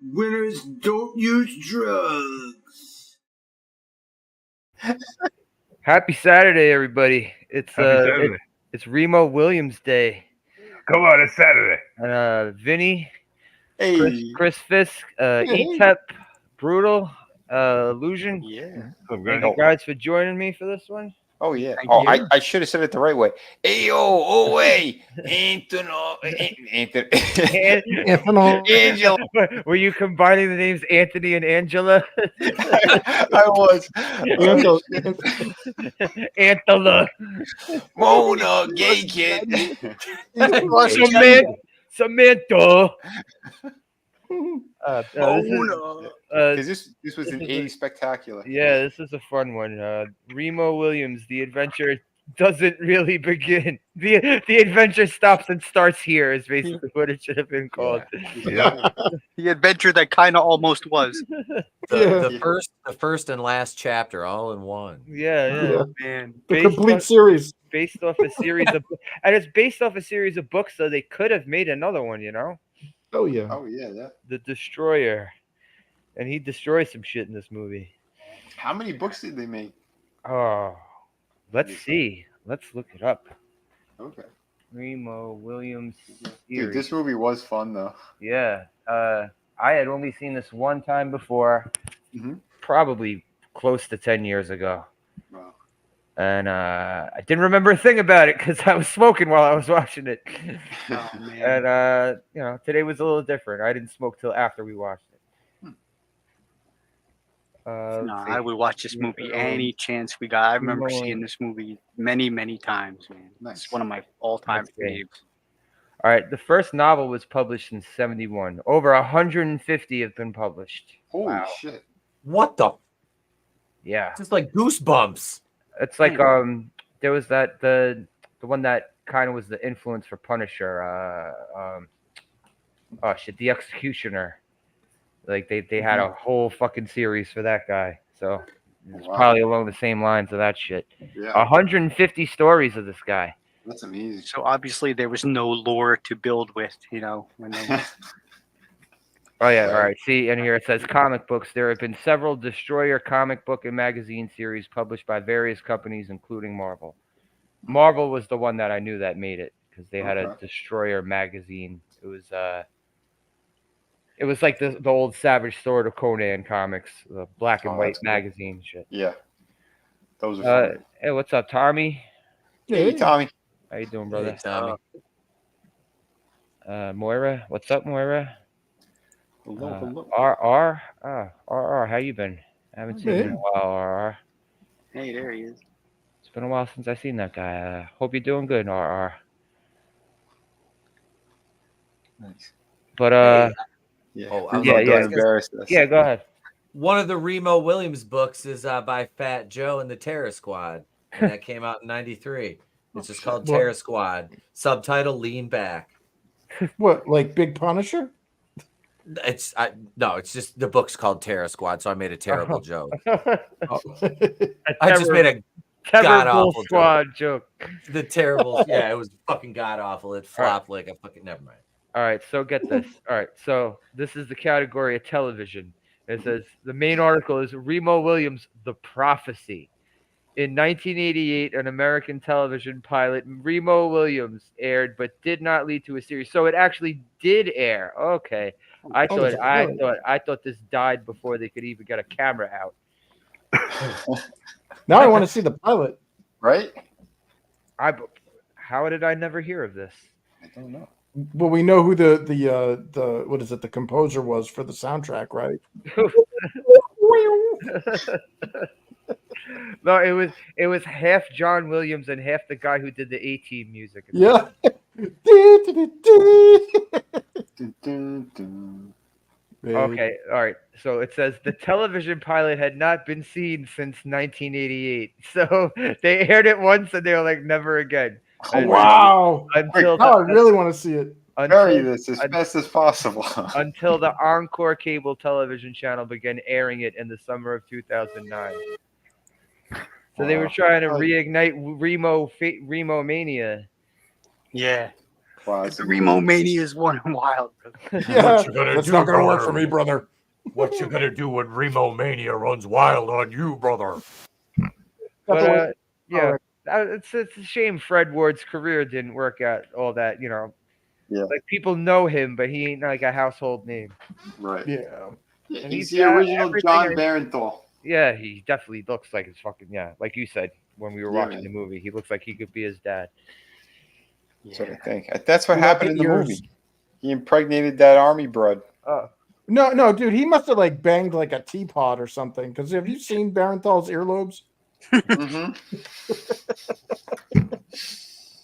Winners don't use drugs. Happy Saturday, everybody! It's it's Remo Williams Day. Come on, it's Saturday. And Vinny, Hey. Chris Fisk, ETEP, Brutal, Illusion. Yeah. Thank you guys for joining me for this one. Oh yeah. Thank Oh, you. I should have said it the right way. Hey yo, oh hey, Anthony, Angela. Were you combining the names Anthony and Angela? I was. Antela. Mona, gay kid. Samantha. This was an 80s spectacular. Yeah, this is a fun one. Remo Williams, the adventure doesn't really begin. The adventure stops and starts here is basically what it should have been called. Yeah. The adventure that kind of almost was. The first and last chapter all in one. Yeah. Man. The complete series. Based off a series of and it's based off a series of books, so they could have made another one, you know? Oh yeah. Oh yeah. The Destroyer. And he destroys some shit in this movie. How many books did they make? Oh, let's see. Let's look it up. Okay. Remo Williams series. Dude, this movie was fun though. Yeah. I had only seen this one time before, probably close to 10 years ago. Wow. And I didn't remember a thing about it because I was smoking while I was watching it. Oh, man. And today was a little different. I didn't smoke till after we watched it. I would watch this movie any chance we got. I remember seeing this movie many, many times, man. It's one of my all-time faves. All right, the first novel was published in 1971. Over 150 have been published. Holy shit. What the? Yeah. It's just like Goosebumps. It's like there was that the one that kind of was the influence for Punisher. The Executioner. Like they had a whole fucking series for that guy. So it's probably along the same lines of that shit. Yeah. 150 stories of this guy. That's amazing. So obviously there was no lore to build with, when they Oh yeah, all right. See, and here it says comic books. There have been several Destroyer comic book and magazine series published by various companies, including Marvel. Marvel was the one that I knew that made it because they had a Destroyer magazine. It was like the old Savage Sword of Conan comics, the black and white magazine shit. Yeah, those are fun. Hey, what's up, Tommy? Hey, Tommy. How you doing, brother? Hey, Tommy. Moira, what's up, Moira? Hello. RR, how you been? I haven't seen you in a while, RR. Hey, there he is. It's been a while since I've seen that guy. Hope you're doing good, RR. Nice. But go ahead. One of the Remo Williams books is by Fat Joe and the Terror Squad, and that came out in '93. It's just called Terror Squad. Subtitle: Lean Back. What, like Big Punisher? It's just the book's called Terror Squad, so I made a terrible joke. I just made a god awful joke. The terrible, it was fucking god awful. It flopped like a fucking. Never mind. All right, so get this. All right, so this is the category of television. It says the main article is Remo Williams, The Prophecy. In 1988, an American television pilot, Remo Williams, aired but did not lead to a series. So it actually did air. Okay, I thought this died before they could even get a camera out. Now I want to see the pilot. Right? How did I never hear of this? I don't know. Well, we know who the what is it? The composer was for the soundtrack, right? No, it was half John Williams and half the guy who did the A-Team music. Yeah. Okay, all right. So it says the television pilot had not been seen since 1988. So they aired it once and they were like, never again. And wow! Until I really want to see it. Bury this as best as possible. Until the Encore cable television channel began airing it in the summer of 2009. So they were trying to reignite Remo mania. Yeah. The Remo Mania is one wild. Yeah, that's not going to work for me, brother. What you gonna do when Remo Mania runs wild on you, brother? But yeah, it's a shame Fred Ward's career didn't work out all that. Yeah. Like people know him, but he ain't like a household name. Right. Yeah. And He's he's the got original everything John in- Barenthal. Yeah, he definitely looks like his fucking like you said when we were Yeah, watching the movie. He looks like he could be his dad. That's what I think. That's what Yeah, happened in the yours. movie. He impregnated that army broad. Oh, No, dude, he must have like banged like a teapot or something. Because have you seen Barenthal's earlobes? Mm-hmm.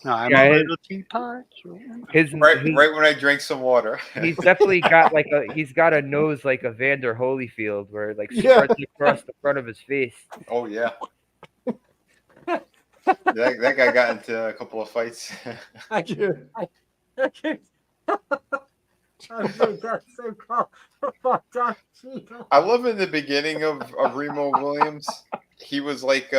I'm Yeah, a his- little teapot. his Right when I drank some water. he's definitely got he's got a nose like a Vander Holyfield, where it, like Yeah. spreads across the front of his face. Oh yeah. that guy got into a couple of fights. I can't. I can't. I love in the beginning of Remo Williams. He was like he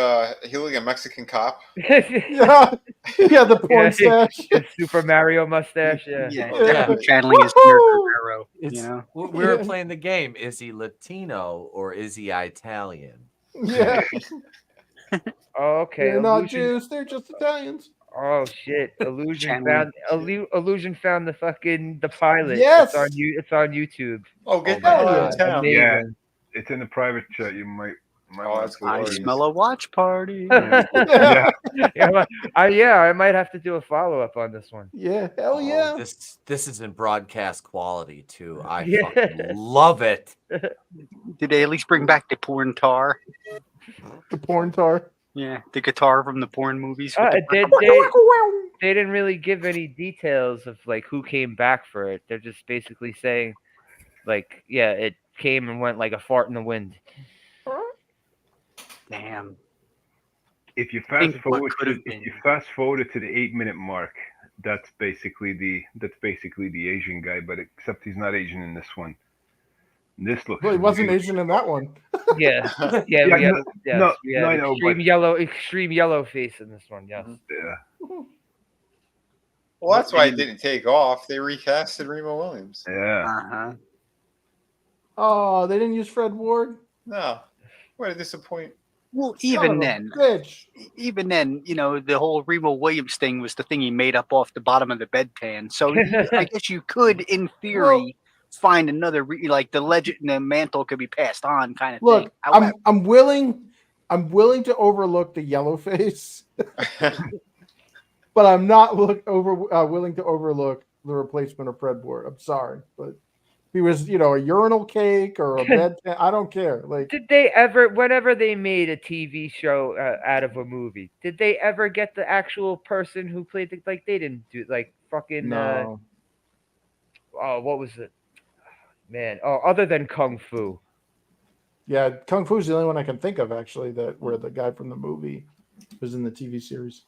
looked like a Mexican cop. Yeah, the porn stash. His Super Mario mustache. Yeah. Yeah, Yeah. definitely channeling his Nerd Guerrero. It's, You know, we were playing the game. Is he Latino or is he Italian? Yeah, Oh, okay. they're not Illusion- Jews; they're just Italians. Oh shit! Illusion Channeling. found the pilot. Yes! It's on YouTube. Oh, get my that God. out of town. Amazing. Yeah. It's in the private chat. You might Oh, that's I glorious. smell a watch party. Yeah. I might have to do a follow up on this one. Yeah, hell Oh, yeah. This is in broadcast quality too. I Yeah. fucking love it. Did they at least bring back the porn tar? The porn tar. Yeah, the guitar from the porn movies. with the- They didn't really give any details of like who came back for it. They're just basically saying, like, yeah, it came and went like a fart in the wind. Damn. If you Think fast what forward could to, have been. if you fast forward to the 8-minute mark, that's basically the Asian guy, but except he's not Asian in this one. This looks. Well, he wasn't really- Asian in that one. Yeah, yeah, Yeah, we had, no, yes, no, we had no, I know, extreme yellow face in this one. Yes. Yeah. Well, that's why it didn't take off. They recasted Remo Williams. Yeah. Uh-huh. Oh, they didn't use Fred Ward. No, what a disappointment. Well, Son even of a then, bitch. you know, the whole Remo Williams thing was the thing he made up off the bottom of the bedpan. So I guess you could, in theory, find another like the legend, the mantle could be passed on, kind of Look, thing. However, I'm willing to overlook the yellow face, but I'm not willing to overlook the replacement of Fred Ward. I'm sorry, but if he was, a urinal cake or a bed, I don't care. Like, Did they ever, whenever they made a TV show out of a movie, did they ever get the actual person who played the, like they didn't do like fucking no. oh, what was it? Man, oh, other than Kung Fu. Yeah, Kung Fu's the only one I can think of actually where the guy from the movie was in the TV series.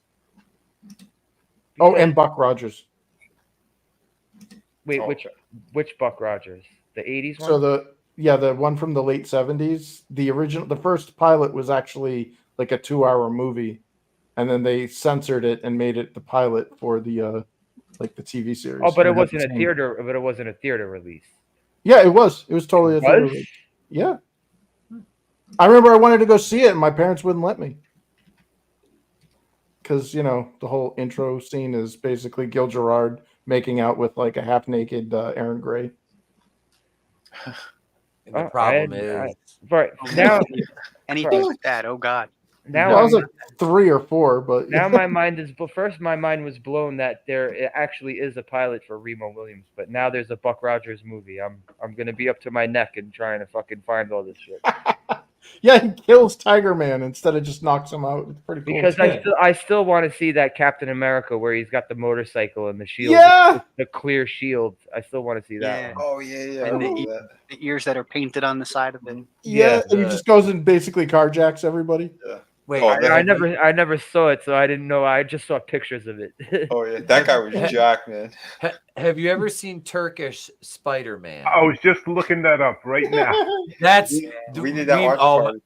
Oh, and Buck Rogers. Wait, Oh. which Buck Rogers? The 80s one? So the one from the late 70s, the first pilot was actually like a 2-hour movie, and then they censored it and made it the pilot for the like the TV series. Oh, but it And had wasn't the a same- theater. But it wasn't a theater release. Yeah, it was. It was totally a theater Was? release. Yeah. I remember I wanted to go see it, and my parents wouldn't let me. Because, the whole intro scene is basically Gil Gerard making out with like a half-naked Aaron Gray. And the Oh, problem I- is But now, anything like that, oh god. now, I was I'm- like 3 or 4, but now my mind is. But first, my mind was blown that there actually is a pilot for Remo Williams. But now there's a Buck Rogers movie. I'm gonna be up to my neck and trying to fucking find all this shit. yeah, he kills Tiger Man instead of just knocks him out. It's pretty cool. Because I still want to see that Captain America where he's got the motorcycle and the shield, Yeah! the clear shield. I still want to see that. Yeah. One. Oh yeah. And I the- remember that. The ears that are painted on the side of it. yeah, and he Yeah. just goes and basically carjacks everybody. wait. Oh, I never saw it, so I didn't know. I just saw pictures of it. Oh yeah, that guy was Jack, man. Have you ever seen Turkish Spider-Man? I was just looking that up right now. That's We did that watch oh, party.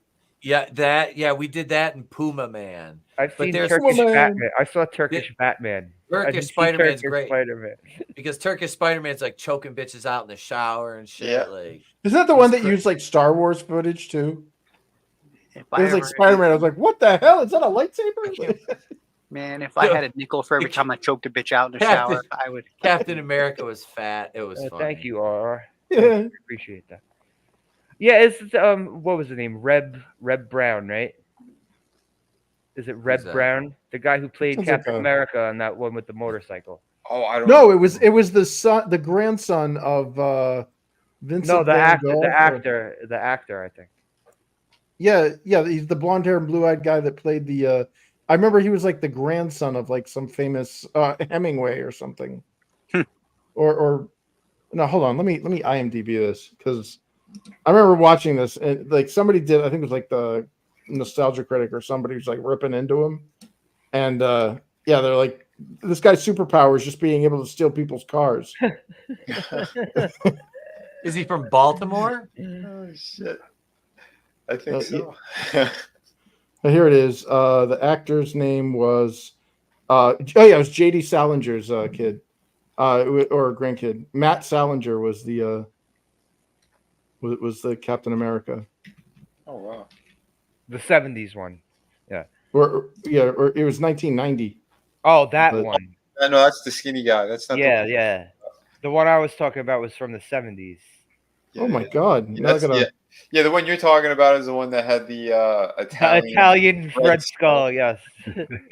Yeah, we did that in Puma Man. I've But seen there's- Turkish Woman. Batman. I saw Turkish Batman. I didn't Turkish see Spider-Man's Turkish great Spider-Man. because Turkish Spider-Man's like choking bitches out in the shower and shit. Yeah. Like Isn't that the one He's that used like Star Wars footage too? If It was like Spider-Man. I was like, what the hell? Is that a lightsaber? Man, if I had a nickel for every time I choked a bitch out in the Captain- shower, I would. Captain America was fat. It was funny. Thank you, RR. Yeah. Appreciate that. Yeah, it's what was the name? Reb Brown, right? Is it Reb Who's that? Brown? The guy who played Sounds like Captain a- America on that one with the motorcycle. Oh, I don't. No, it was the grandson of Vincent. No, the Van Gogh, or- actor, I think. Yeah, he's the blonde hair and blue eyed guy that played the. I remember he was like the grandson of like some famous Hemingway or something. or no, hold on. Let me IMDb this because I remember watching this and like somebody did. I think it was like the Nostalgia Critic or somebody who's like ripping into him, and yeah, they're like this guy's superpower is just being able to steal people's cars. Is he from Baltimore? Oh shit! I think Uh, so. Here it is. The actor's name was it was J.D. Salinger's kid, or grandkid. Matt Salinger was the Captain America, Oh wow. The 70s one. or it was 1990. Oh, that But- one. I know that's the skinny guy. That's not. Yeah, the one. yeah. The one I was talking about was from the 70s. Yeah, Oh my yeah. God! Yeah, Now I that's- gotta- yeah, the one you're talking about is the one that had the Italian Red Red Skull, yes.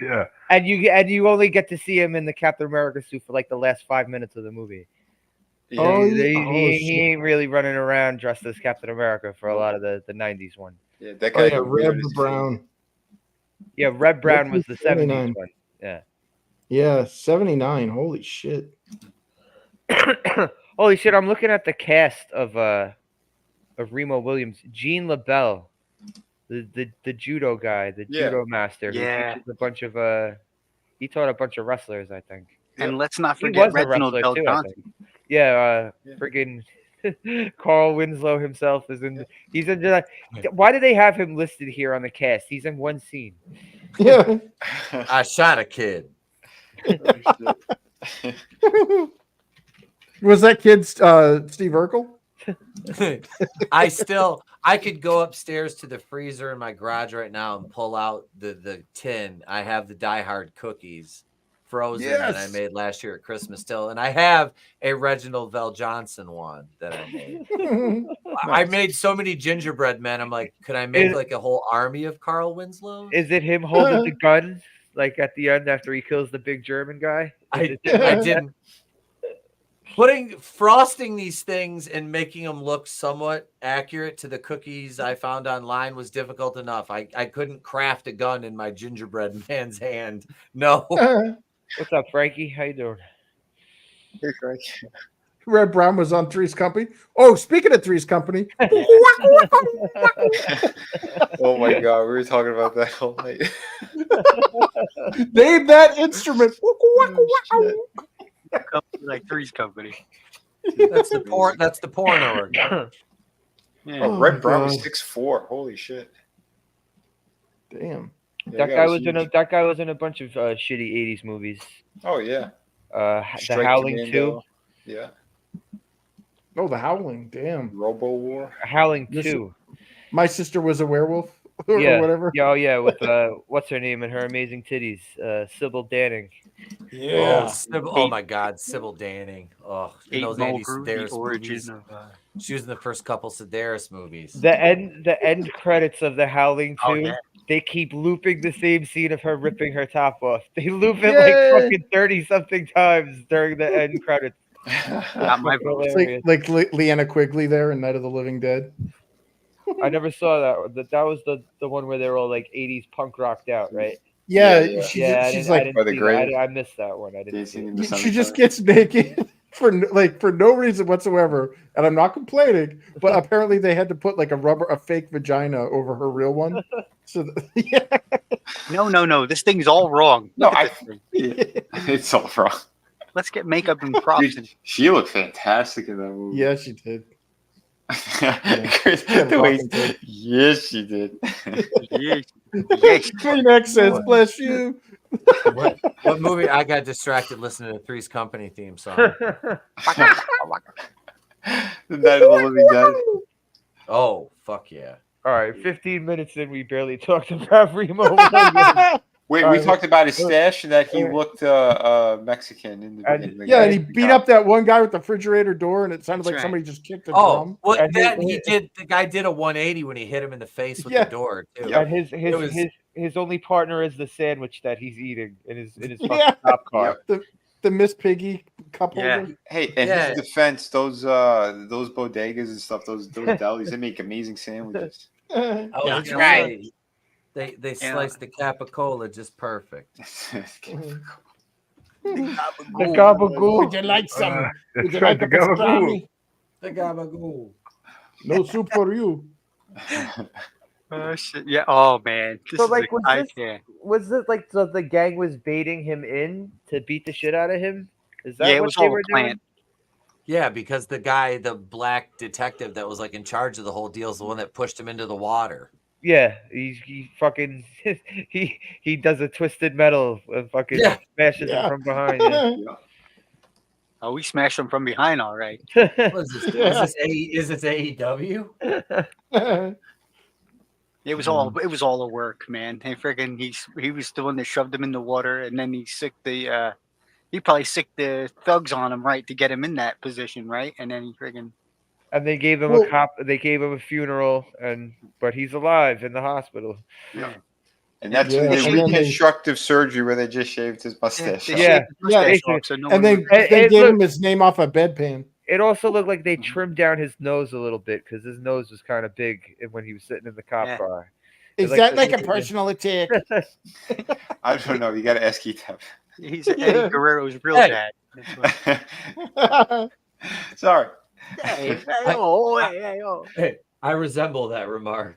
Yeah. And you only get to see him in the Captain America suit for like the last 5 minutes of the movie. Yeah. Oh, he, yeah. he ain't really running around dressed as Captain America for a lot of the 90s one. Yeah, that Oh guy. yeah, Reb is- Brown. Yeah, Red Brown was the 79. 70s one. Yeah. Yeah, 79. Holy shit! Holy shit! I'm looking at the cast of Remo Williams, Gene LaBelle, the judo guy, the Yeah. judo master. who Yeah. teaches a bunch of he taught a bunch of wrestlers, I think. And let's not He forget was a Reginald wrestler Bell too, I Johnson. think. Yeah, Yeah. friggin' Carl Winslow himself is in. He's in. Why do they have him listed here on the cast? He's in one scene. Yeah. I shot a kid. Was that kid Steve Urkel? I could go upstairs to the freezer in my garage right now and pull out the tin. I have the Die Hard cookies frozen that I Yes. made last year at Christmas still, and I have a Reginald Vell Johnson one that I made. I made so many gingerbread men. I'm like, could I make like a whole army of Carl Winslow? Is it him holding the gun like at the end after he kills the big German guy? I didn't. Frosting these things and making them look somewhat accurate to the cookies I found online was difficult enough. I couldn't craft a gun in my gingerbread man's hand. No. What's up, Frankie? How you doing? Hey, Frank. Red Brown was on Three's Company. Oh, speaking of Three's Company, Oh my god, we were talking about that all night. name that instrument. Like Three's Company. That's the porno organ. Yeah. Oh, Red my Brown was God. 6'4". Holy shit. Damn. Yeah, That guy huge. was in a bunch of shitty 80s movies. Oh yeah. The Strike Howling Commando. Yeah. Oh, the Howling. Damn. Robo War. 2. Howling This- 2. My sister was a werewolf or Yeah. whatever. Yeah, oh yeah, with what's her name and her amazing titties, Sybil Danning. Oh, oh my God, Sybil Danning. Oh, in Eight those Mile Andy Group, the Sedaris origin movies. of, She was in the first couple Sedaris movies. The end credits of the Howling 2. Oh, yeah. They keep looping the same scene of her ripping her top off. They loop it Yay! like fucking 30 something times during the end credits. Got my Fucking vote. hilarious. Like Leanna Quigley there in Night of the Living Dead. I never saw that. That was the one where they were all like 80s punk rocked out, right? Yeah, Yeah, yeah. she's like By the see grave. that. I missed that one. I didn't see Dancing it. in the she just Sunshine. gets naked for no reason whatsoever, and I'm not complaining. But apparently they had to put like a fake vagina over her real one. So yeah, No. This thing's all wrong. No, Look at this thing. It's all wrong. Let's get makeup and props. Dude, she looked fantastic in that movie. yeah, she did. Chris, Yeah, the way talking to- yes, she did. Yes. Yes. Kleenex says, "Bless you." What movie? I got distracted listening to Three's Company theme song. The Night of the Living Dead. Oh, fuck yeah. All right, 15 minutes in, we barely talked about Remo Williams. Wait, All we right, talked about his stash and that he all right. looked Mexican in the And- beginning. Yeah, and he The beat guy. up that one guy with the refrigerator door, and it sounded That's like right. somebody just kicked a Oh, drum. well, And that his- he did. The guy did a 180 when he hit him in the face with Yeah. the door too. Yep. And his It was- his only partner is the sandwich that he's eating in his fucking Yeah. cop car. The Miss Piggy cup Yeah. holder. Hey, in Yeah. his defense, those bodegas and stuff, those delis, they make amazing sandwiches. I was That's gonna right. say, They Yeah. sliced the capicola just perfect. The Would gabagool. you like some? Would you That's like right, a the gabagool. pastrami? The gabagool. No soup for you. Oh shit! Yeah. Oh man. This So, is like, was I this- can't. Was it like the gang was baiting him in to beat the shit out of him? Is that Yeah, it what was they all a were plan. doing? Yeah, because the guy, the black detective that was like in charge of the whole deal, is the one that pushed him into the water. Yeah, he fucking he does a twisted metal and fucking Yeah. smashes Yeah. him from behind. Yeah. Oh, we smashed them from behind, all right. What is this? Yeah. Is this AEW? It was all a work, man. Hey, friggin' he was the one that shoved him in the water, and then he probably sicked the thugs on him, right, to get him in that position, right? And then he friggin' And they gave him Well- they gave him a funeral, but he's alive in the hospital. And that's Yeah, when they and then they- reconstructive surgery where they just shaved his mustache. they off. Yeah. shaved his mustache basically. off, so no And one they would- Hey, they hey, gave look. him his name off a bedpan. It also looked like they trimmed down his nose a little bit because his nose was kind of big when he was sitting in the cop Yeah. car. Is like that the- like a personal attack? I don't know. You got to ask Etep. he's Eddie Guerrero's real Hey. dad. That's what- Sorry. Hey, oh, hey, oh. Hey, I resemble that remark.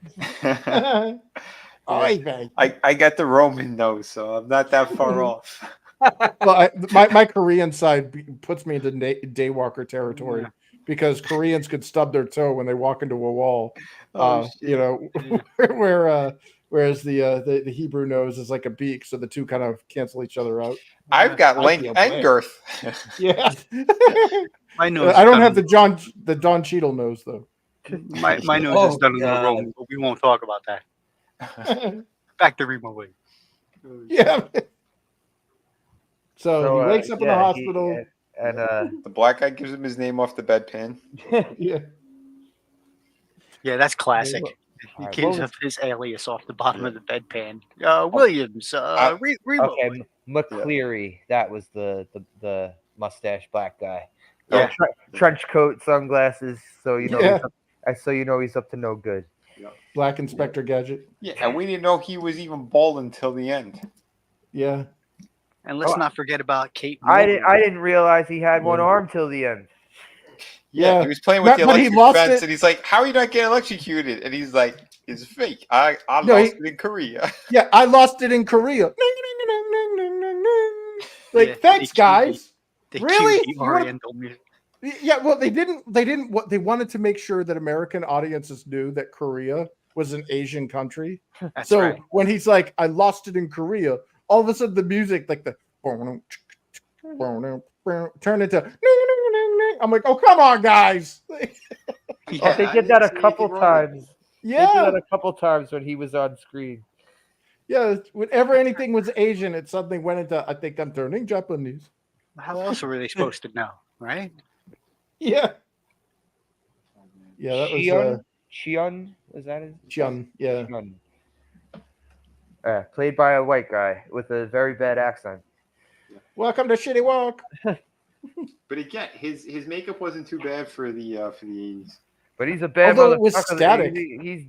Oy vey. I got the Roman nose, so I'm not that far off. Well, my Korean side puts me into daywalker territory Yeah. because Koreans could stub their toe when they walk into a wall. Oh, shit. You know, whereas the Hebrew nose is like a beak, so the two kind of cancel each other out. I've got I length feel and bad. girth. Yeah, My nose. I is don't done- have the Don Cheadle nose though. my nose Oh, is done in the God. Roman, but we won't talk about that. Back to Remo Williams. Yeah. So he wakes up in the yeah, hospital. and The black guy gives him his name off the bedpan. Yeah. Yeah, that's classic. He Alright, gives what up his alias off the bottom of the bedpan. Williams. Remo. okay, McCleary, that was the mustache black guy. Yeah. Trench coat, sunglasses, so you know Yeah. he's up to no good. Black Inspector Gadget. Yeah, and we didn't know he was even bald until the end. Yeah. And let's Oh, not forget about Kate. I Mulgrew. didn't realize he had one Yeah. arm till the end. Yeah, Yeah. he was playing with the But he electric lost fence, it. and he's like, "How are you not getting electrocuted?" And he's like, "It's fake. I No, lost he- it in Korea." Yeah, I lost it in Korea. Like, Yeah, thanks, they guys. They Really? cue the You wanna- Oriental music. Yeah, well, they didn't. What they wanted to make sure that American audiences knew that Korea was an Asian country. That's So right. when he's like, "I lost it in Korea," all of a sudden the music, like the turn into. I'm like, "Oh, come on, guys!" Oh, they did that a couple times. They did Yeah, that a couple times when he was on screen. yeah. Whenever anything was Asian, it suddenly went into. I think I'm turning Japanese. How else were they supposed to know, right? Yeah. Yeah, that was Cheon, is that his? Chun. Yeah. Cheon. Played by a white guy with a very bad accent. Welcome to Shitty Walk. But again, his makeup wasn't too bad for the 80s. But he's a bad Although it was motherfucker. static. He's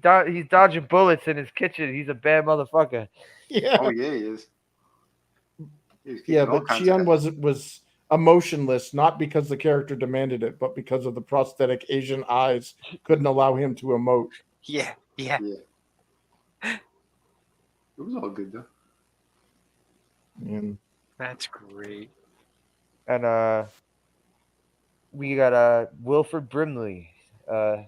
dodging bullets in his kitchen. He's a bad motherfucker. Yeah. Oh yeah, he is. He's Yeah, kicking all but kinds of Xian was emotionless, not because the character demanded it, but because of the prosthetic Asian eyes couldn't allow him to emote. Yeah, yeah. It was all good though. And That's great. And we got Wilford Brimley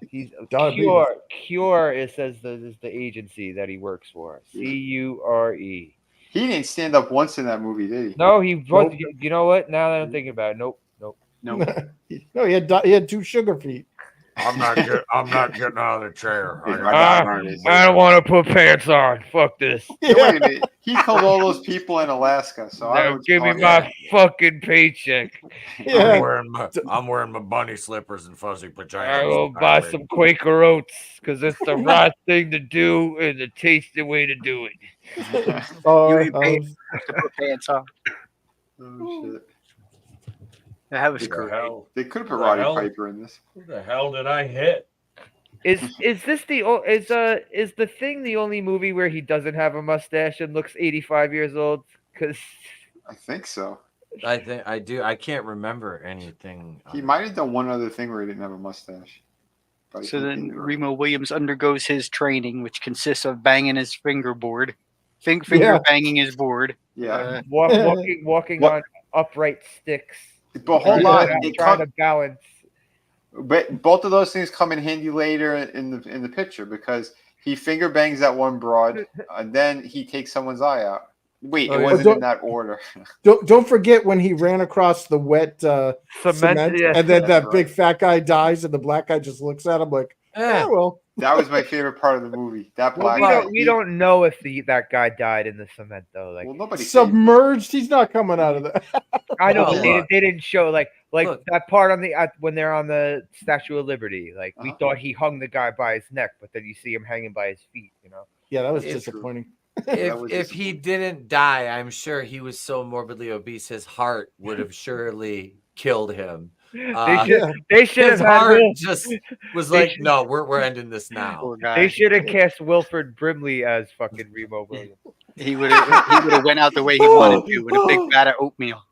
He's Gotta be. Cure. Cure. It says is the agency that he works for. Cure. He didn't stand up once in that movie, did he? No, he was. Nope. You know what? Now that I'm thinking about it, nope. No. No, he had 2 sugar feet. I'm not getting out of the chair. I don't want to put pants on. Fuck this. Wait a minute. He killed all those people in Alaska, so I Now don't give me talking my about. fucking paycheck. Yeah. I'm wearing my bunny slippers and fuzzy pajamas. I will buy some Quaker Oats because it's the right thing to do and the tasty way to do it. Oh, You ain't paid to put pants on. Oh shit! That was Who the great. hell? They could have put The Roddy hell? Piper in this. Who the hell did I hit? Is this is the Thing the only movie where he doesn't have a mustache and looks 85 years old? Because I think so. I think I do. I can't remember anything. He might have done one other thing where he didn't have a mustache. But I So can't then think of it. Remo Williams undergoes his training, which consists of banging his fingerboard, Yeah. finger banging his board. Yeah, walking What- on upright sticks, but hold Yeah. on. trying to balance. But both of those things come in handy later in the picture because he finger bangs that one broad, and then he takes someone's eye out. Wait, Oh, it yeah. wasn't Don't- in that order. Don't forget when he ran across the wet cement, Yeah. and then that Right. big fat guy dies, and the black guy just looks at him like, Eh, "Oh well." That was my favorite part of the movie. That Well, black we guy. we don't know if that guy died in the cement though. Like Well, nobody. Said, Submerged. He's not coming out of that. I know, Well, but look. they didn't show like Look. that part on when they're on the Statue of Liberty. Like we Uh-huh. thought he hung the guy by his neck, but then you see him hanging by his feet. You know. Yeah, that was It's disappointing. That was if he didn't die, I'm sure he was so morbidly obese, his heart would have surely killed him. Yeah. They should His have had heart Will, just was They like, should- no, we're ending this now. Poor guy. they should have cast Wilford Brimley as fucking Remo Williams. He would have went out the way he wanted to with a big vat of oatmeal.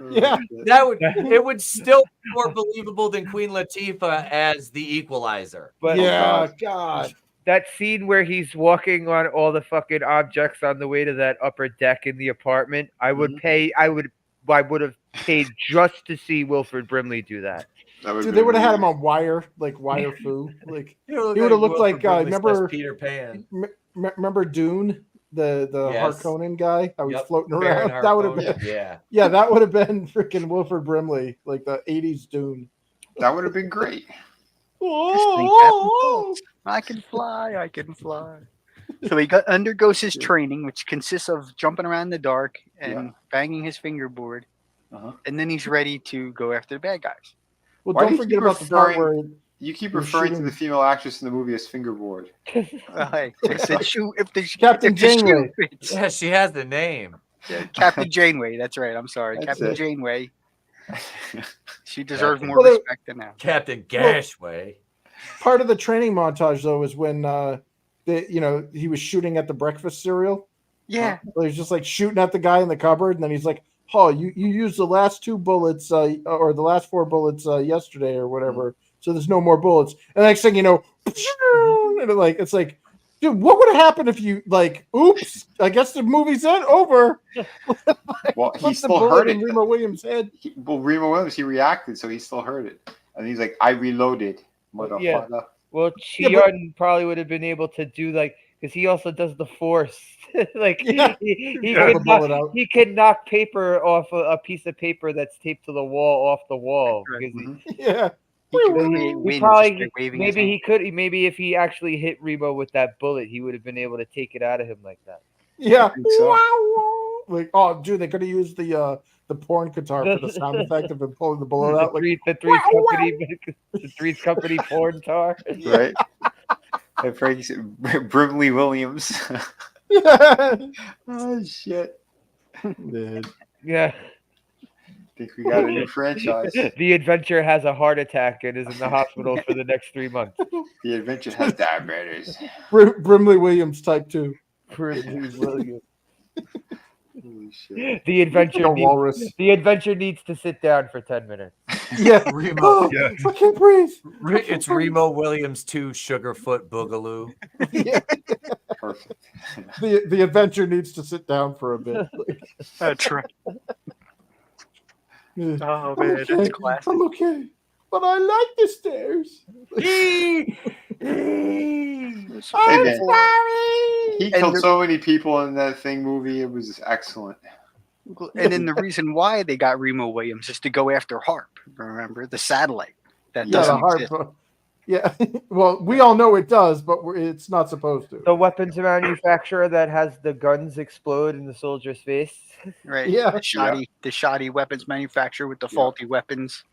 Yeah. It would still be more believable than Queen Latifah as the Equalizer. But Yeah, God. that scene where he's walking on all the fucking objects on the way to that upper deck in the apartment, I would have paid just to see Wilford Brimley do that. Dude, they would have had him on wire, like wire foo. Like, He would would've looked like, Wilford Brimley remember- slash Peter Pan. remember Dune, the Yes. Harkonnen guy? How he's Yep, floating Baron around. That would have Harkonnen, been, yeah. that would have been freaking Wilford Brimley, like the '80s Dune. That would have been great. I can fly. I can fly. So he undergoes his training, which consists of jumping around in the dark and banging his fingerboard, Uh-huh. and then he's ready to go after the bad guys. Well, Why do don't you forget keep about the part referring- where You keep You're referring to shooting- the female actress in the movie as fingerboard. Hey, I said shoot if the Captain if the shoe Janeway. fits. Yeah, she has the name. Yeah, Captain Janeway. That's right. I'm sorry, That's Captain it. Janeway. She deserves more Well, there- respect than that. Captain Gashway. part of the training montage though is when he was shooting at the breakfast cereal. Yeah, So he's just like shooting at the guy in the cupboard, and then he's like, "Oh, you used the last 2 bullets, or the last 4 bullets yesterday, or whatever. So there's no more bullets." And the next thing you know, and it's like, dude, what would have happened if you like? Oops, I guess the movie's over. Well, he Put the still bullet heard in it. Remo Williams' head. Remo Williams, he reacted, so he still heard it. And he's like, I reloaded, motherfucker. Yeah. Well, Yeah, but- Chion probably would have been able to do because he also does the force. Like Yeah. he Pull the can bullet knock, out. he can knock paper off a piece of paper that's taped to the wall off the wall. Right. Because Mhm. Yeah. he could create he wind probably just by waving his maybe hand. he could maybe if he actually hit Remo with that bullet, he would have been able to take it out of him like that. Yeah. think so. Like, oh, dude, they could have used the porn guitar for the sound effect of him pulling the bullet out. Like, The Three's Company porn tar. Right? And Frank's Brimley Williams. Oh, shit. dude. Yeah. Think we got a new franchise. The adventure has a heart attack and is in the hospital for the next 3 months. The adventure has diabetes. Brimley Williams type 2. Holy shit. The adventure The needs, walrus. the adventure needs to sit down for 10 minutes. Yeah. Remo. Oh, Yeah. I can't breathe. It's Remo Williams 2 Sugarfoot Boogaloo. Yeah. Perfect. The adventure needs to sit down for a bit. That's right. Like, Oh I'm man, okay. that's classic. I'm okay. but I like the stairs. Hey, I'm man. sorry. He And killed the- so many people in that thing movie. It was excellent. And then the reason why they got Remo Williams is to go after HARP. Remember the satellite that Yeah, the doesn't hard. exist. Yeah. Well, we all know it does, but it's not supposed to. The weapons manufacturer that has the guns explode in the soldier's face. Right? Yeah. The shoddy weapons manufacturer with the faulty weapons.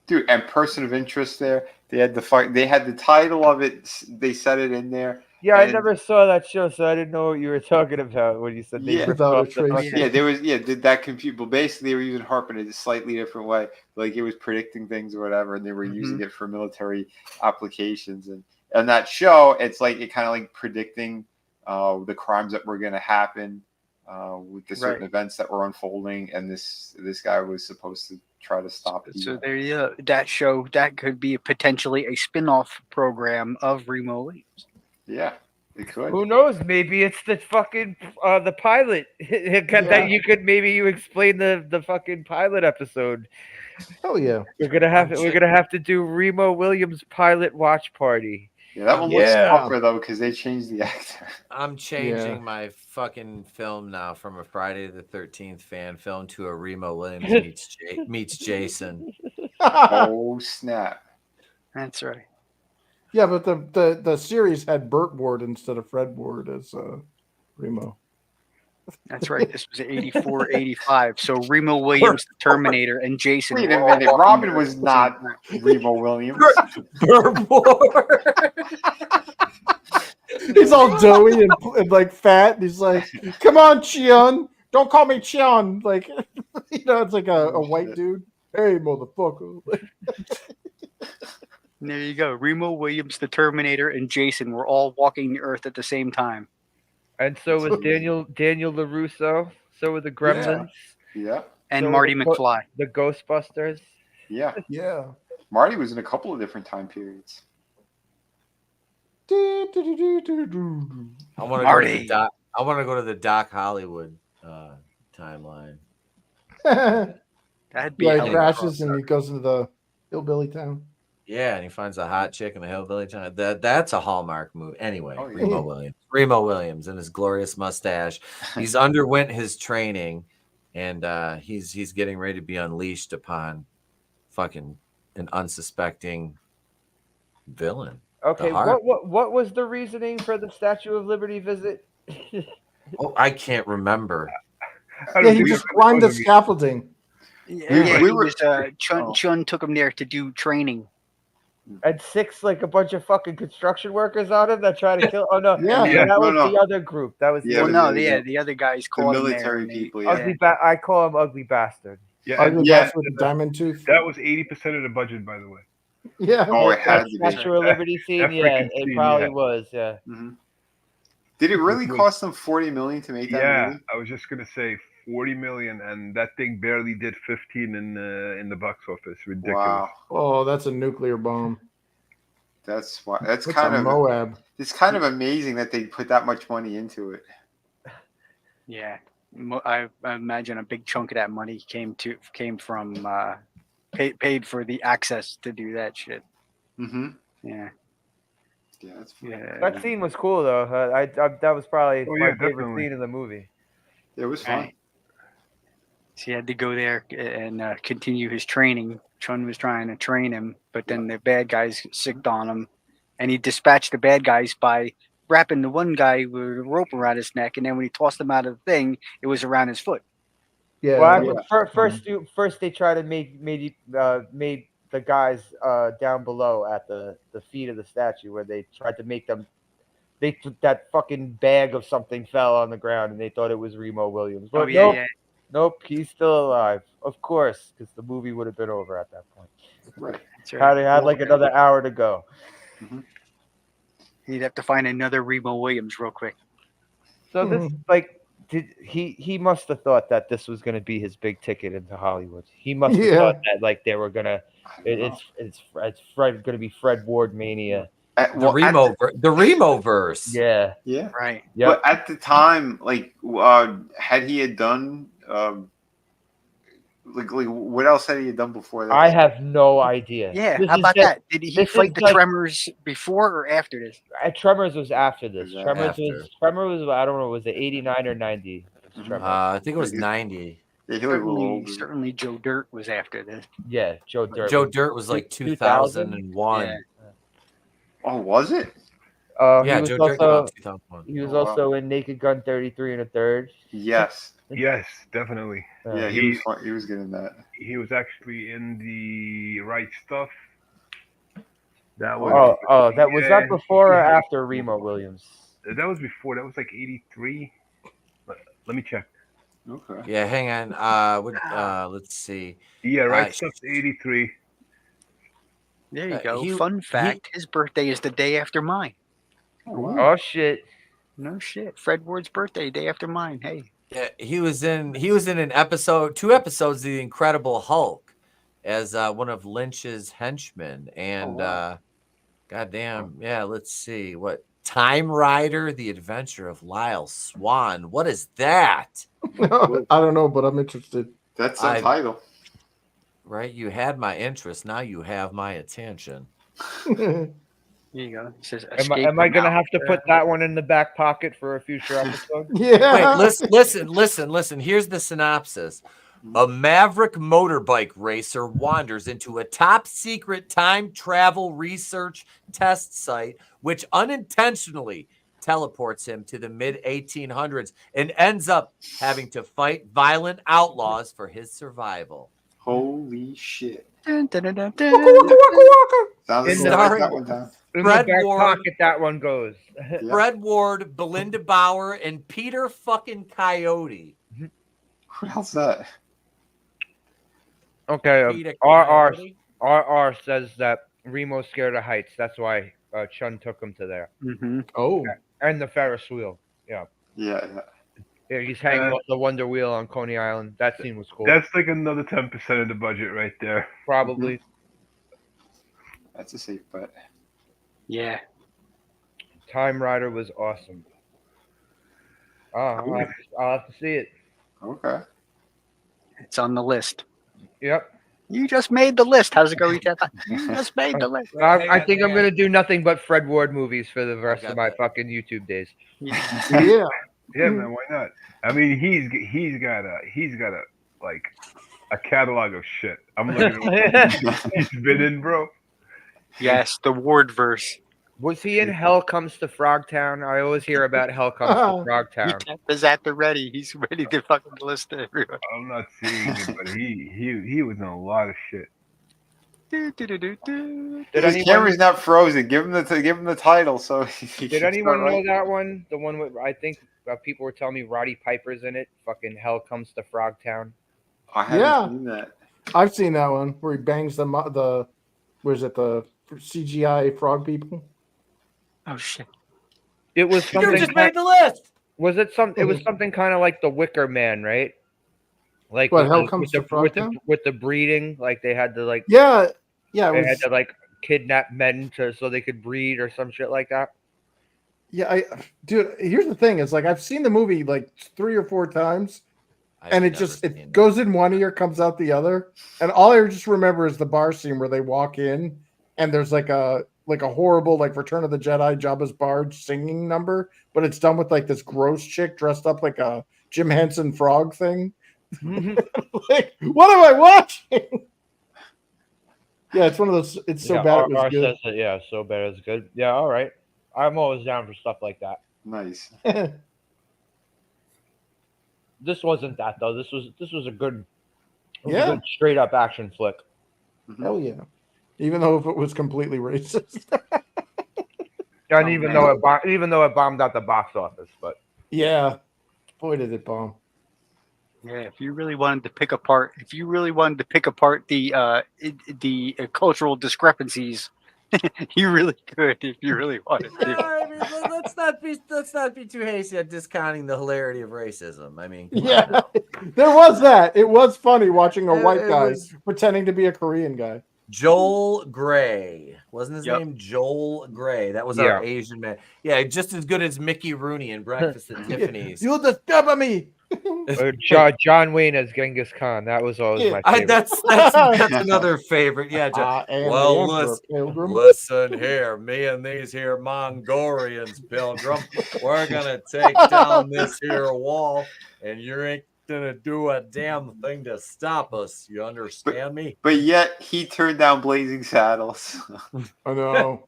Dude, and person of interest there. They had the fight. They had the title of it. They said it in there. Yeah, I And- never saw that show, so I didn't know what you were talking about when you said they Yeah. ripped Without a off the trace. fucking- Yeah, there was. Yeah, did that compute? But basically, they were using HARP in a slightly different way. Like it was predicting things or whatever, and they were using it for military applications. And on that show, it's like it kind of like predicting the crimes that were going to happen with the certain events that were unfolding. And this guy was supposed to try to stop. So there you go. That show that could be potentially a spin-off program of Remo Williams. Yeah, it could. Who knows? Maybe it's the fucking the pilot. That you explain the fucking pilot episode. Hell yeah. We're gonna have to do Remo Williams pilot watch party. Yeah, that one looks Yeah. tougher though because they changed the actor. I'm changing my fucking film now from a Friday the 13th fan film to a Remo Williams meets Jason. Oh snap! That's right. Yeah, but the series had Burt Ward instead of Fred Ward as Remo. That's right. This was 84, 85. So Remo Williams, the Terminator, and Jason. Wait were a all minute, walking Robin there was at the not same time. Remo Williams. He's all doughy and like fat. And he's like, "Come on, Cheon, don't call me Cheon." Like, it's like a white dude. Hey, motherfucker. There you go. Remo Williams, the Terminator, and Jason were all walking the earth at the same time. And so was Daniel LaRusso. So were the Gremlins. Yeah, And So Marty the- McFly. The Ghostbusters. yeah. Yeah. Marty was in a couple of different time periods. I want to Marty. go to the Doc Hollywood timeline. That'd be Yeah, hell he of a crashes and crossover. he goes into the hillbilly town. Yeah, and he finds a hot chick in the hillbilly town. That's a Hallmark movie. Anyway, Oh, yeah. Remo Williams and his glorious mustache. He's underwent his training, and he's getting ready to be unleashed upon fucking an unsuspecting villain. Okay, Heart. what was the reasoning for the Statue of Liberty visit? Oh, I can't remember. I Yeah, don't he think just it was climbed the movie. scaffolding. Yeah, we he were- was, Oh. Chun took him there to do training. And six, like a bunch of fucking construction workers on him that try to kill. Oh no, Yeah. Yeah, that was no. the other group. That was the Yeah, Well, other the- no, the- the other guys The called him there, military and they- people. Yeah. ugly. I call him ugly bastard. Yeah, Ugly yeah. bastard with diamond tooth. that was 80% of the budget, by the way. Yeah. Oh, it had That to be. Statue of Liberty scene, that yeah, freaking it scene, probably yeah. was, yeah. Mhm. Did it really cost them $40 million to make that Yeah, movie? I was just gonna say 40 million, and that thing barely did 15 in the box office. Ridiculous. Wow, Oh, that's a nuclear bomb. that's why. That's It's kind a of. Moab. It's kind of amazing that they put that much money into it. Yeah, I imagine a big chunk of that money came from paid for the access to do that shit. Mm-hmm. Yeah, Yeah, that's funny. yeah. That scene was cool though. I that was probably Oh, my yeah, favorite definitely. scene in the movie. It was fun. Right. So he had to go there and continue his training. Chun was trying to train him, but then the bad guys sicked on him, and he dispatched the bad guys by wrapping the one guy with a rope around his neck, and then when he tossed him out of the thing, it was around his foot. Yeah. Well, yeah. first they tried to made the guys down below at the feet of the statue where they tried to make them. That fucking bag of something fell on the ground and they thought it was Remo Williams. But Oh yeah, nope, yeah. nope, he's still alive. Of course, because the movie would have been over at that point. Right. That's right. Had like another hour to go. He'd have to find another Remo Williams real quick. So this he must have thought that this was going to be his big ticket into Hollywood. He must have Yeah. thought that like they were gonna. It's going to be Fred Ward mania. The Remo verse. Yeah. Yeah. Right. Yeah. But at the time, like, had he had done Like, what else had he done before that? I have no idea. Yeah, This how is about just- that? Did he this fight is the like- Tremors before or after this? Tremors was after this. Was that Tremors after? was I don't know, was it 89 or 90? It was Tremors. I think it was 90. Yeah, he looked a little Certainly, older. certainly Joe Dirt was after this. Yeah, Joe Dirt. Joe Dirt was like 2001. Yeah. Oh, was it? He Yeah, was Joe Dirt came also out 2001. he was Oh, wow. also in Naked Gun 33 and a third. Yes. Yes, definitely. Yeah, he was fun. He was good in that. He was actually in the Right Stuff. That was That was that before or after Remo Williams? that was before. That was like 83. Let me check. Okay. Yeah, hang on. Let's see. Yeah, Right Uh, Stuff's 83. There you go. he- Fun fact: his birthday is the day after mine. Oh shit! No shit. Fred Ward's birthday, day after mine. Hey. Yeah, he was in an episode, 2 episodes of The Incredible Hulk as one of Lynch's henchmen. And goddamn, yeah, let's see. What Time Rider, The Adventure of Lyle Swan. What is that? I don't know, but I'm interested. That's the I- title. Right? You had my interest, now you have my attention. Here you go. It says, Am I gonna have to put that one in the back pocket for a future episode? Yeah. Wait, listen. Here's the synopsis. A maverick motorbike racer wanders into a top secret time travel research test site, which unintentionally teleports him to the mid 1800s and ends up having to fight violent outlaws for his survival. Holy shit! Dun, dun, dun, dun, Waka, dun. waka, waka, waka. Sounds like In you the- write that one down. In Fred the back Ward. pocket, that one goes. Yeah. Fred Ward, Belinda Bauer, and Peter fucking Coyote. Who else that? Okay, Peter RR Coyote? RR says that Remo's scared of heights. That's why Chun took him to there, Mhm. Oh. and the Ferris wheel. Yeah. Yeah, he's hanging off the Wonder Wheel on Coney Island. That scene was cool. That's like another 10% of the budget right there. Probably. That's a safe bet. Yeah. Time Rider was awesome. I'll have to see it. Okay. It's on the list. Yep. You just made the list. How's it go, Rita? You just made the list. I think I'm gonna do nothing but Fred Ward movies for the rest got of my that. fucking YouTube days. Yeah. Yeah, man, why not? I mean, he's got a like a catalog of shit. I'm looking at what he's been in, bro. Yes, the Ward verse. Was he in Hell Comes to Frogtown? I always hear about Hell Comes to Frogtown. Is at the ready. He's ready to fucking list everyone. I'm not seeing it, but he was in a lot of shit. Do, do, do, do, do. Did His anyone, camera's not frozen. Give him the title. So he did can anyone start know writing. that one? The one with I think people were telling me Roddy Piper's in it. Fucking Hell Comes to Frogtown. I haven't Yeah. seen that. I've seen that one where he bangs the where's it, the CGI frog people? Oh shit. It was You something. just made the list. Was it some? It was something kind of like the Wicker Man, right? Like What, with Hell the- Comes with to the, with the Frogtown? with the breeding, like they had to like Yeah. Yeah. It they was, had to like kidnap men so they could breed or some shit like that. yeah. Dude, here's the thing. It's like I've seen the movie like 3 or 4 times. And it just it goes in one ear, comes out the other, and all I just remember is the bar scene where they walk in, and there's like a horrible like Return of the Jedi Jabba's barge singing number, but it's done with like this gross chick dressed up like a Jim Henson frog thing. Like, what am I watching? Yeah, it's one of those. It's so Yeah, bad. It was R good. says that, yeah, so bad it's good. Yeah, all right. I'm always down for stuff like that. Nice. This wasn't that though. This was a good, Yeah. straight up action flick. Hell yeah! Even though if it was completely racist. And even though it bombed out the box office, but Yeah, boy did it bomb. Yeah, if you really wanted to pick apart the cultural discrepancies, you really could if you really wanted to. I mean, let's not be too hasty at discounting the hilarity of racism. I mean, come on. Yeah, there was that. It was funny watching a white It guy was- pretending to be a Korean guy. Joel Gray. Wasn't his Yep. name Joel Gray? That was Yeah. our Asian man. Yeah, just as good as Mickey Rooney in Breakfast at Tiffany's. You disturb me. John Wayne as Genghis Khan. That was always my favorite. That's another favorite. Yeah. And Well, the Emperor Pilgrim. listen here, me and these here Mongolians, Pilgrim, we're gonna take down this here wall, and you ain't gonna do a damn thing to stop us. You understand me? But yet he turned down Blazing Saddles. I know.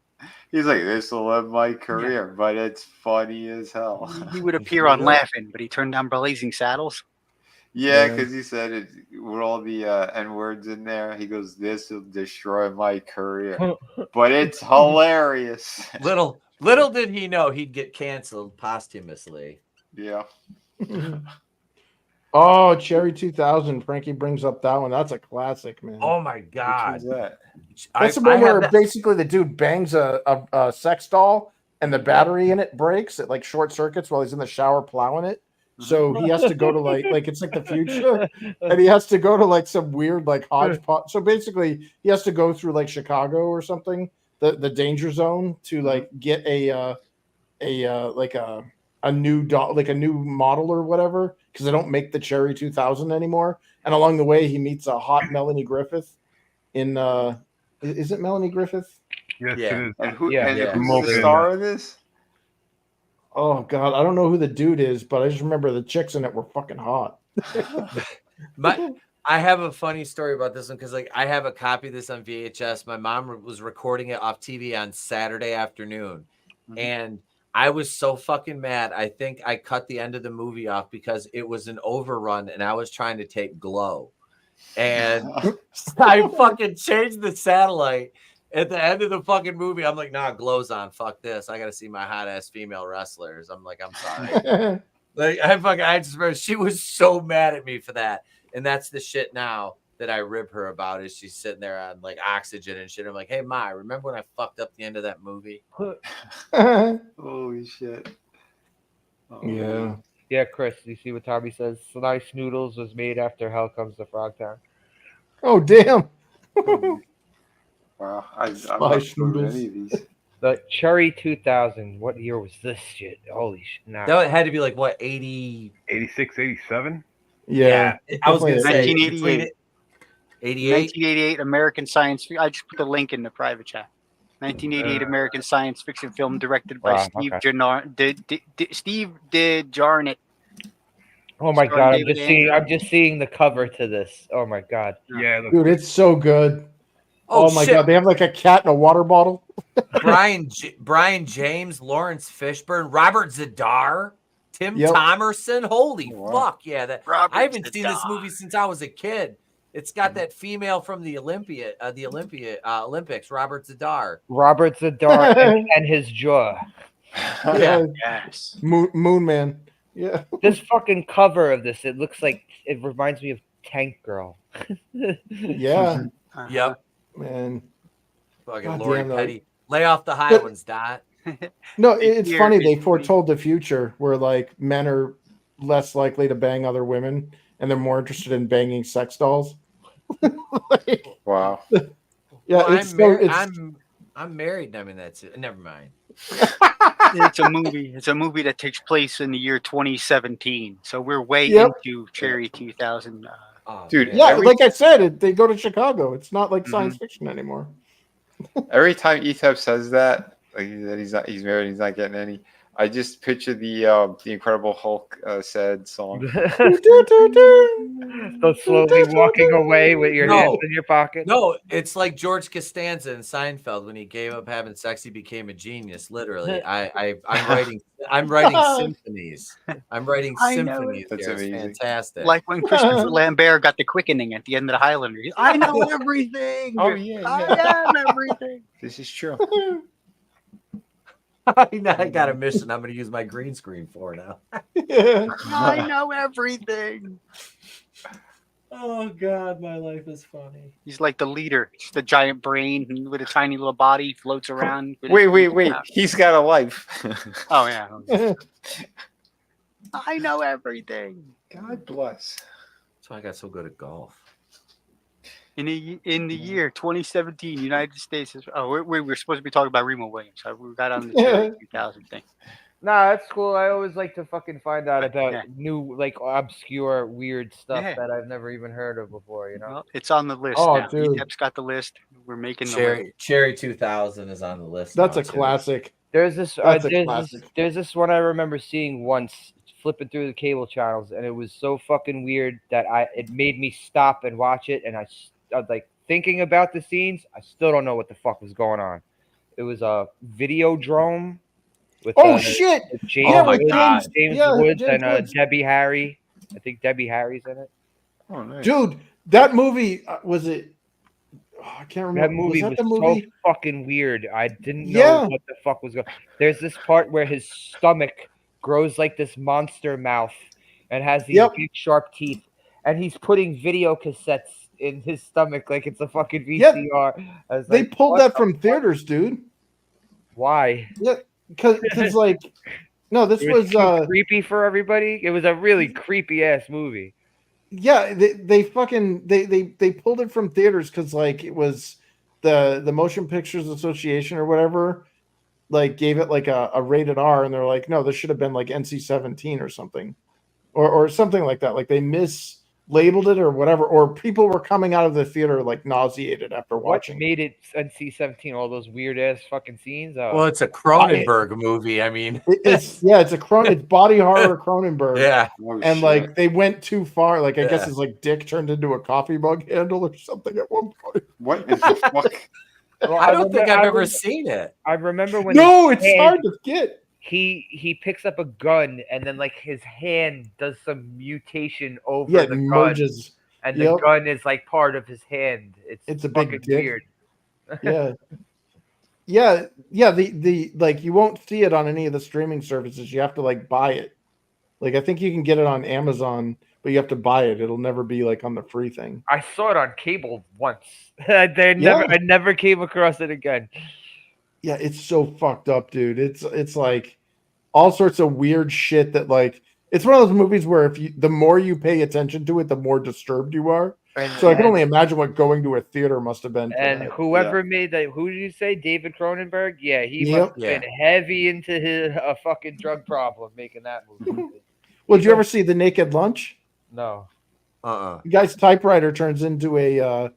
He's like, this will end my career, but it's funny as hell. He would appear on Laughing, but he turned down Blazing Saddles. Yeah, Yeah. because he said it with all the N words in there. He goes, "This will destroy my career," but it's hilarious. Little did he know he'd get canceled posthumously. Yeah. Oh, Cherry 2000. Frankie brings up that one. That's a classic, man. Oh my Which god! one's that? That's the one where basically the dude bangs a sex doll and the battery in it breaks. It like short circuits while he's in the shower plowing it. So he has to go to like it's like the future, and he has to go to like some weird like hodgepodge. So basically, he has to go through like Chicago or something, the danger zone, to like get a new doll, like a new model or whatever, because they don't make the Cherry 2000 anymore. And along the way, he meets a hot Melanie Griffith. In is it Melanie Griffith? Yes, Yeah. it is. And who? Yeah. And Yeah. who's the star of this? Oh God, I don't know who the dude is, but I just remember the chicks in it were fucking hot. I have a funny story about this one because like I have a copy of this on VHS. My mom was recording it off TV on Saturday afternoon, and I was so fucking mad. I think I cut the end of the movie off because it was an overrun, and I was trying to take Glow, and I fucking changed the satellite. At the end of the fucking movie, I'm like, nah, Glow's on. Fuck this. I got to see my hot ass female wrestlers. I'm like, I'm sorry. Like, I just remember she was so mad at me for that. And that's the shit now that I rib her about is she's sitting there on like oxygen and shit. I'm like, hey, Ma, remember when I fucked up the end of that movie? Holy shit. Oh, Yeah. Yeah, Chris, you see what Tommy says? Slice Noodles was made after Hell Comes to Frogtown. Oh damn. Wow. I'm not Spice familiar with noodles. any of these. The Cherry 2000. What year was this shit? Holy shit. Nah. That had to be like, what, 80? 86, 87? Yeah. I was going to say 1988. 88. 1988 American Science Fiction. I just put the link in the private chat. 1988 American Science Fiction film directed by Wow, Steve okay. Steve DeJarnett. Oh my Starring god, David I'm just seeing the cover to this. Oh my god. Yeah, it looks Dude, it's so good. Oh, my shit. God. They have like a cat in a water bottle. Brian James, Lawrence Fishburne, Robert Zadar, Tim Yep. Thomerson. Holy Wow. fuck, yeah! That Robert I haven't seen this Zadar. movie since I was a kid. It's got that female from the Olympics, Robert Zadar. Robert Zadar and his jaw. Yeah. Yes. Moon Man. Yeah. This fucking cover of this, it looks like it reminds me of Tank Girl. Yeah. Yep, Man. fucking God Lori damn, though. Petty. Lay off the high But- ones, Dot. No, it's Here, funny. They basically. foretold the future where like men are less likely to bang other women and they're more interested in banging sex dolls. Like, Wow. yeah, Well, it's I'm married. I mean, that's it. Never mind. It's a movie. It's a movie that takes place in the year 2017. So we're way Yep. into Cherry 2000. Oh, Dude, man. yeah, every- like I said, they go to Chicago. It's not like science fiction anymore. Every time Ethep says that, like that he's married, he's not getting any. I just picture the Incredible Hulk sad song. So slowly walking away with your No. hands in your pocket. No, it's like George Costanza in Seinfeld when he gave up having sex, he became a genius. Literally, I'm writing symphonies. I'm writing I know symphonies. That's here. It's amazing. fantastic. Like when Christopher Lambert got the quickening at the end of the Highlander. I know everything. Oh yeah, I am everything. this is true. I got a mission. I'm going to use my green screen for now. I know everything. Oh God, my life is funny. He's like the leader. Just a giant brain with a tiny little body, floats around. with Wait, his- wait, wait. He's got a life. Oh yeah. I know everything. God bless. That's why I got so good at golf. In the year 2017, United States is. Oh, we were supposed to be talking about Remo Williams. So we got on the Cherry 2000 thing. Nah, that's cool. I always like to fucking find out about Yeah. new, like obscure, weird stuff Yeah. that I've never even heard of before. You know. Well, it's on the list Oh, now. dude. ETEP's got the list. We're making the list. Cherry 2000 is on the list. That's now, a too. classic. There's this. That's a classic. There's this one I remember seeing once, flipping through the cable channels, and it was so fucking weird that it made me stop and watch it, and I was like thinking about the scenes. I still don't know what the fuck was going on. It was a Videodrome with Oh shit! James, Oh my Woods, God. James Yeah, Woods James and Woods. Debbie Harry. I think Debbie Harry's in it. Oh, nice. Dude, that movie was it? Oh, I can't remember. That movie was the movie? so fucking weird. I didn't know Yeah. what the fuck was going. There's this part where his stomach grows like this monster mouth and has these Yep. big sharp teeth, and he's putting video cassettes in his stomach like it's a fucking Yep. VCR. I was They like, pulled what that the from fuck? theaters, dude. Why? Yeah, because like, no, this It was was too creepy for everybody. It was a really creepy ass movie. yeah, they fucking they pulled it from theaters because like it was the Motion Pictures Association or whatever, like gave it like a rated R, and they're like, no, this should have been like NC-17 or something, or something like that. Like they mislabeled it or whatever, or people were coming out of the theater like nauseated after What watching. made it NC-17? All those weird ass fucking scenes. Well, it's a Cronenberg movie. I mean, It's body horror Cronenberg. yeah. Oh, And shit. like they went too far. Like I guess Yeah. his like dick turned into a coffee mug handle or something at one point. What is the fuck? Well, I don't think I've ever remember- seen it. I remember when No, his it's hand- hard to get. he picks up a gun and then like his hand does some mutation over Yeah, it the gun, merges. and the Yep. gun is like part of his hand. It's a big fucking dick. weird. Yeah. The like you won't see it on any of the streaming services. You have to like buy it. Like I think you can get it on Amazon, but you have to buy it. It'll never be like on the free thing. I saw it on cable once. I never came across it again. Yeah, it's so fucked up, dude. It's like all sorts of weird shit that like it's one of those movies where the more you pay attention to it, the more disturbed you are. And, So I can only imagine what going to a theater must have been. for and that. whoever made that, who did you say, David Cronenberg? Yeah, he Yep. must have been heavy into his fucking drug problem making that movie. Well, did you ever see The Naked Lunch? No. The guy's typewriter turns into a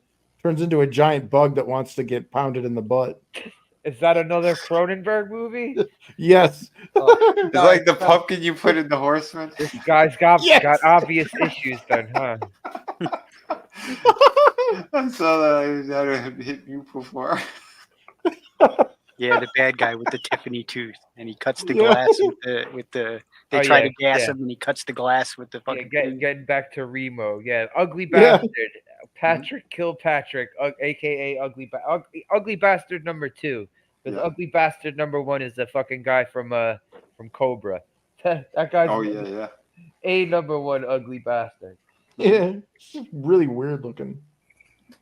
giant bug that wants to get pounded in the butt. Is that another Cronenberg movie? Yes. It's like the pumpkin you put in the horseman. This guy's got Yes. obvious issues then, huh? I saw that. I hit you before. Yeah, the bad guy with the Tiffany tooth, and he cuts the Yeah. glass with the. They Oh, try yeah, to gas yeah. him, and he cuts the glass with the Yeah, fucking. getting back to Remo. Yeah, ugly Yeah. bastard. Patrick Kilpatrick, aka ugly bastard number 2. Because Yeah. ugly bastard number 1 is the fucking guy from Cobra. That guy's Oh yeah. a number 1 ugly bastard. Yeah. It's just really weird looking.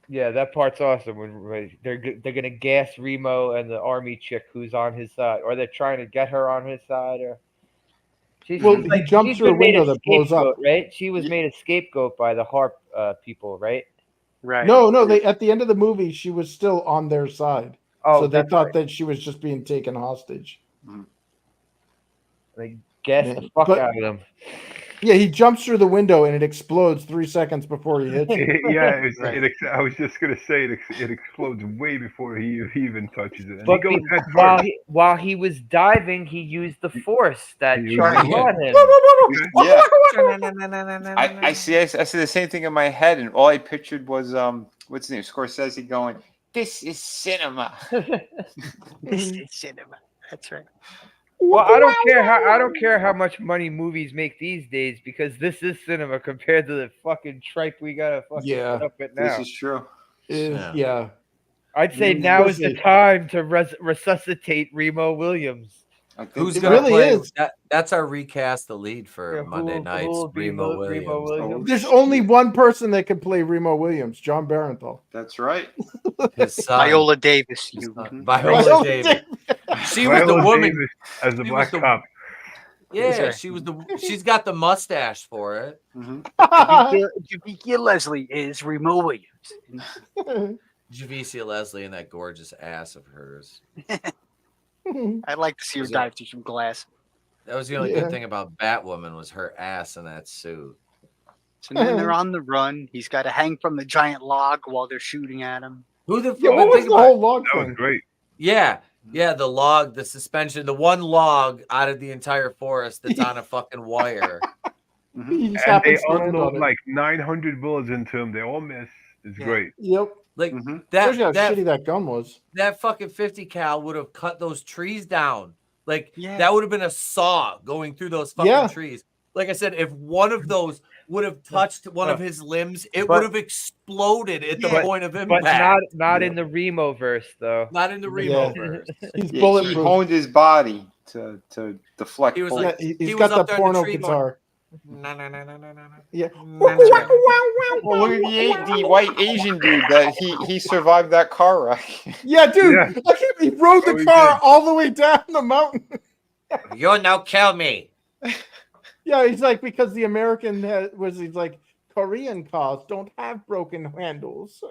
Yeah, that part's awesome. When they're gonna gas Remo and the army chick who's on his side, or they're trying to get her on his side, or Well, he jumps she's through a been made window that blows up. scapegoat, right? She was Ye- made a scapegoat by the Harp people, right? Right. No, they at the end of the movie, she was still on their side. Oh, So they that's thought right. that she was just being taken hostage. They gas Yeah, the fuck but- out of them. Yeah, he jumps through the window and it explodes 3 seconds before he hits it. Yeah, Right. I was just gonna say it explodes way before he even touches it. And But he goes head while first. while he was diving, he used the force that He charged used- on him. Yeah. I see the same thing in my head, and all I pictured was what's his name? Scorsese going, "This is cinema." This is cinema. That's right. Well, I don't care how much money movies make these days, because this is cinema compared to the fucking tripe we gotta fucking Yeah. put up with This now. is true. Yeah. I'd say Yeah, now is the especially- time to resuscitate Remo Williams. I think Who's It gonna really play? is. That's our recast the lead for Yeah, Monday who nights. will be Remo Remo Williams. Williams? There's only one person that can play Remo Williams, John Barenthal. that's right. His son. Viola Davis. His You. son. Viola Viola Davis. She was the Viola woman. Davis as the she black was the- cop. Yeah, she was the. She's got the mustache for it. Javicia Leslie is Remo Williams. Javicia Leslie and that gorgeous ass of hers. I'd like to see her Is it- dive through some glass. That was the only Yeah. good thing about Batwoman was her ass in that suit. So then they're on the run. He's got to hang from the giant log while they're shooting at him. Who the Yeah, fuck? what was think the about whole log That was thing? great. Yeah, the log, the suspension, the one log out of the entire forest that's on a fucking wire. He just And they happens to land on unload it. like 900 bullets into him. They all miss. It's Yeah. great. Yep. Like Shows you how that shitty that gun was. that fucking 50 cal would have cut those trees down. Like Yeah. that would have been a saw going through those fucking Yeah. trees. Like I said, if one of those would have touched one of his limbs, it But- would have exploded at the Yeah. point of But impact. not in the Remo verse though. Not in the Yeah. Remo verse. He's Yeah, he bulletproof. honed his body to deflect. He was bullets. like- Yeah, he he's was got up the there in the porno tree guitar. No, no, no, no, no, no. Yeah. Well, look at the white Asian dude that he survived that car wreck. Yeah, dude. Yeah. He rode Oh, the he car did. all the way down the mountain. You'll now kill me. Yeah, he's like, because the American he's like, Korean cars don't have broken handles.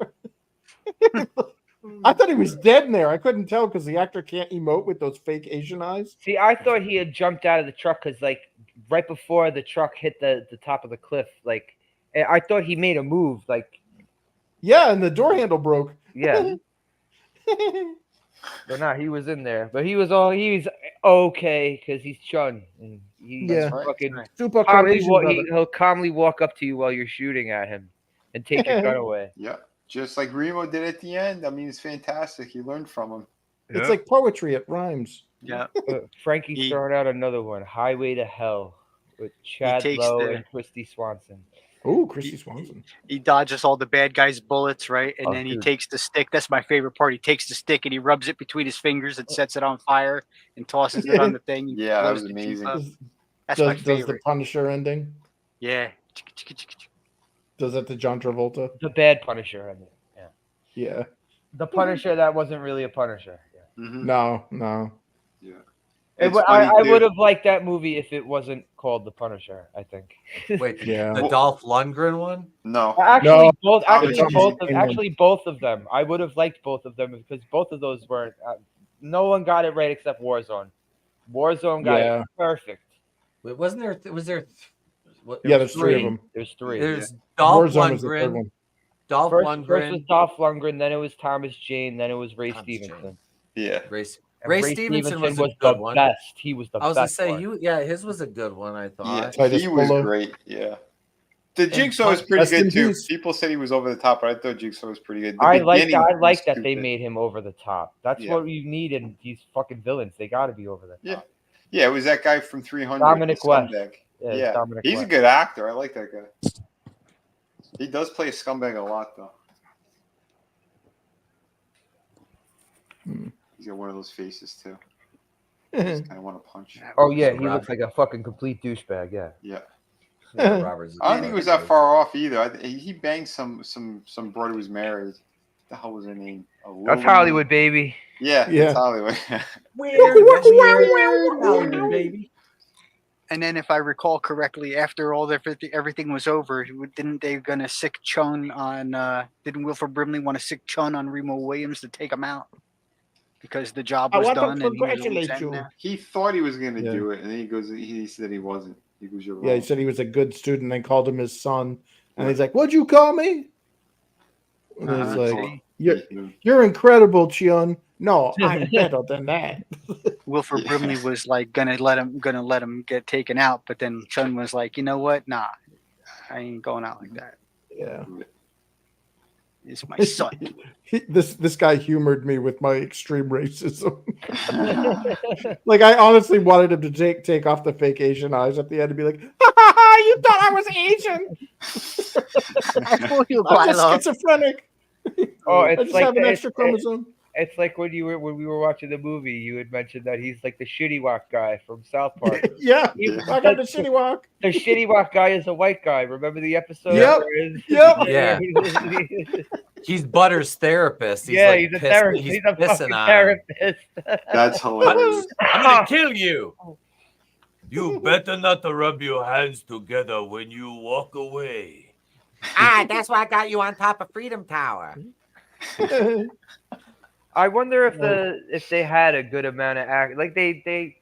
I thought he was dead in there. I couldn't tell because the actor can't emote with those fake Asian eyes. See, I thought he had jumped out of the truck because, like, right before the truck hit the top of the cliff, like, I thought he made a move. Like, Yeah, and the door handle broke. yeah, but nah, he was in there. But he was okay because he's Chun. And he's Yeah. fucking Super calmly Croatian brother. he'll calmly walk up to you while you're shooting at him and take your gun away. Yeah, just like Remo did at the end. I mean, it's fantastic. He learned from him. Yeah. It's like poetry. It rhymes. Yeah. Frankie's He- throwing out another one, Highway to Hell, with Chad takes Lowe the- and Christy Swanson. Oh, Christy Swanson. He dodges all the bad guys' bullets, right? And Oh, then he dude. takes the stick. That's my favorite part. He takes the stick and he rubs it between his fingers and sets it on fire and tosses it on the thing. and Yeah, that blows was the tube amazing. up. Does, That's my does the favorite. Punisher ending? Yeah. Does that to John Travolta? The bad Punisher, I mean. Yeah. Yeah. The Punisher that wasn't really a Punisher. Yeah. Mhm. No. Yeah. It It's wa- funny, I too. would have liked that movie if it wasn't called The Punisher, I think. Wait, Yeah. the Dolph Lundgren one? No. Actually, No, both. Actually, it's both. amazing. Actually, both of them. I would have liked both of them because both of those weren't. No one got it right except Warzone. Warzone got Yeah. it perfect. Wait, wasn't there? Was there? What, Yeah, there's three of them. There's three. There's Dolph Warzone was the third Lundgren. one. Dolph First was Lundgren. Dolph Lundgren, then it was Thomas Jane, then it was Ray Thomas Stevenson. Yeah. And Ray Stevenson was a the good one. best. He was the I was gonna best. say one. his was a good one. I Yeah. thought. Titus He was Polo. great. Yeah. The Jigsaw was pretty Rest in good too. peace. People said he was over the top, but I thought Jigsaw was pretty good. The I like beginning that. I like was that they stupid. made him over the top. That's Yeah. what you need in these fucking villains. They got to be over the top. Yeah. Yeah, it was that guy from 300. Dominic the West. scumbag. Yeah, Yeah, Dominic he's a West. good actor. I like that guy. He does play a scumbag a lot, though. He's got one of those faces too. I just kind of want to punch. Oh yeah, he Robert. looks like a fucking complete douchebag. Yeah. Yeah, Yeah, Robert's I don't think it was that far off either. He banged some broad who was married. What the hell was her name? That's Hollywood, baby. Yeah, Yeah. it's Hollywood. Weird, baby. And then, if I recall correctly, after all everything was over, didn't they gonna sick Chun on? Didn't Wilford Brimley want to sick Chun on Remo Williams to take him out because the job I was want to done and he was congratulate all set you. now? He thought he was going to Yeah. do it, and then he goes. He said he wasn't. He goes, "You're wrong." Yeah, he said he was a good student. They called him his son, and he's like, "What'd you call me?" And he's Uh-huh. like, "You're incredible, Chion." No, I'm better than that. Wilford Yeah. Brimley was like gonna let him get taken out, but then Chun was like, you know what? Nah, I ain't going out like that. Yeah, It's my son. this guy humored me with my extreme racism. Like, I honestly wanted him to take off the fake Asian eyes at the end and be like, "Ha ha ha! You thought I was Asian? I fool you, I'm Milo. just schizophrenic. Oh, I it's just like have an it's- extra chromosome." It's like when we were watching the movie, you had mentioned that he's like the shitty walk guy from South Park. Yeah, Yeah. I got the shitty walk. The shitty walk guy is a white guy. Remember the episode? Yep. where his- Yeah. He's Butter's therapist. He's yeah, like he's a pissing- therapist. He's He's a pissing fucking on him. therapist. That's hilarious. I'm gonna kill you. You better not to rub your hands together when you walk away. That's why I got you on top of Freedom Tower. I wonder if they had a good amount of act. Like they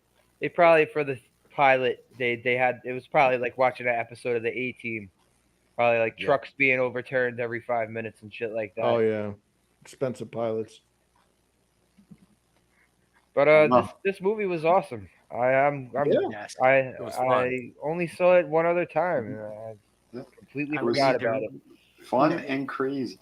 probably for the pilot, they had it was probably like watching an episode of the A-Team, probably like Yeah. trucks being overturned every 5 minutes and shit like that. Oh yeah, expensive pilots. But No. this movie was awesome. I'm Yes. was fun. I only saw it one other time, and I Yeah. completely I forgot was about it. Fun and crazy.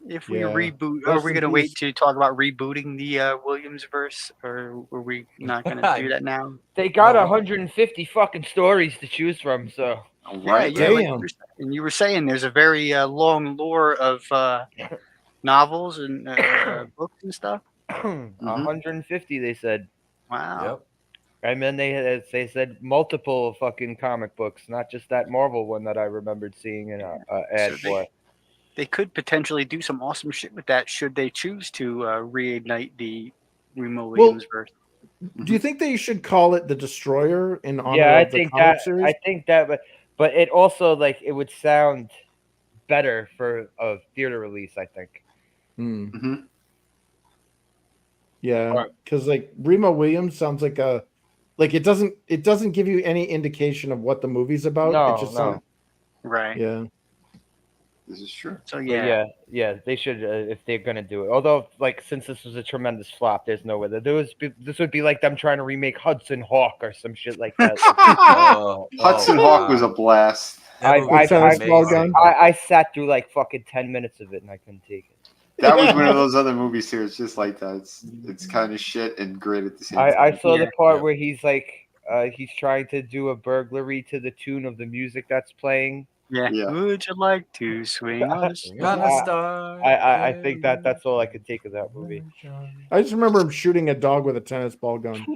If we Yeah. reboot, are Rest we in going to wait peace. to talk about rebooting the Williams verse, or are we not going to do that now? They got No. 150 fucking stories to choose from, so Right? Yeah, like Damn. you were saying, there's a very long lore of novels and books and stuff. 150 they said. Wow. Yep. And then they said multiple fucking comic books, not just that Marvel one that I remembered seeing in a ad So for. They could potentially do some awesome shit with that should they choose to reignite the Remo Williams verse. Do you think they should call it the Destroyer in honor Yeah, I of the think comic that. series? I think that, but it also like it would sound better for a theater release. I think. Hmm. hmm Yeah, Right. because like Remo Williams sounds like it doesn't give you any indication of what the movie's about. No, it just no. sounds, Right. yeah. This is true. So But yeah. yeah, they should if they're gonna do it. Although, like, since this was a tremendous flop, there's no way that this would be like them trying to remake Hudson Hawk or some shit like that. Hudson Hawk was a blast. I tennis ball gun? I sat through like fucking 10 minutes of it and I couldn't take it. That was one of those other movie series just like that. It's kind of shit and great at the same time. I saw the part Yeah. where he's like he's trying to do a burglary to the tune of the music that's playing. Yeah. Yeah. Would you like to swing on a Gonna start. I think that's all I could take of that movie. I just remember him shooting a dog with a tennis ball gun.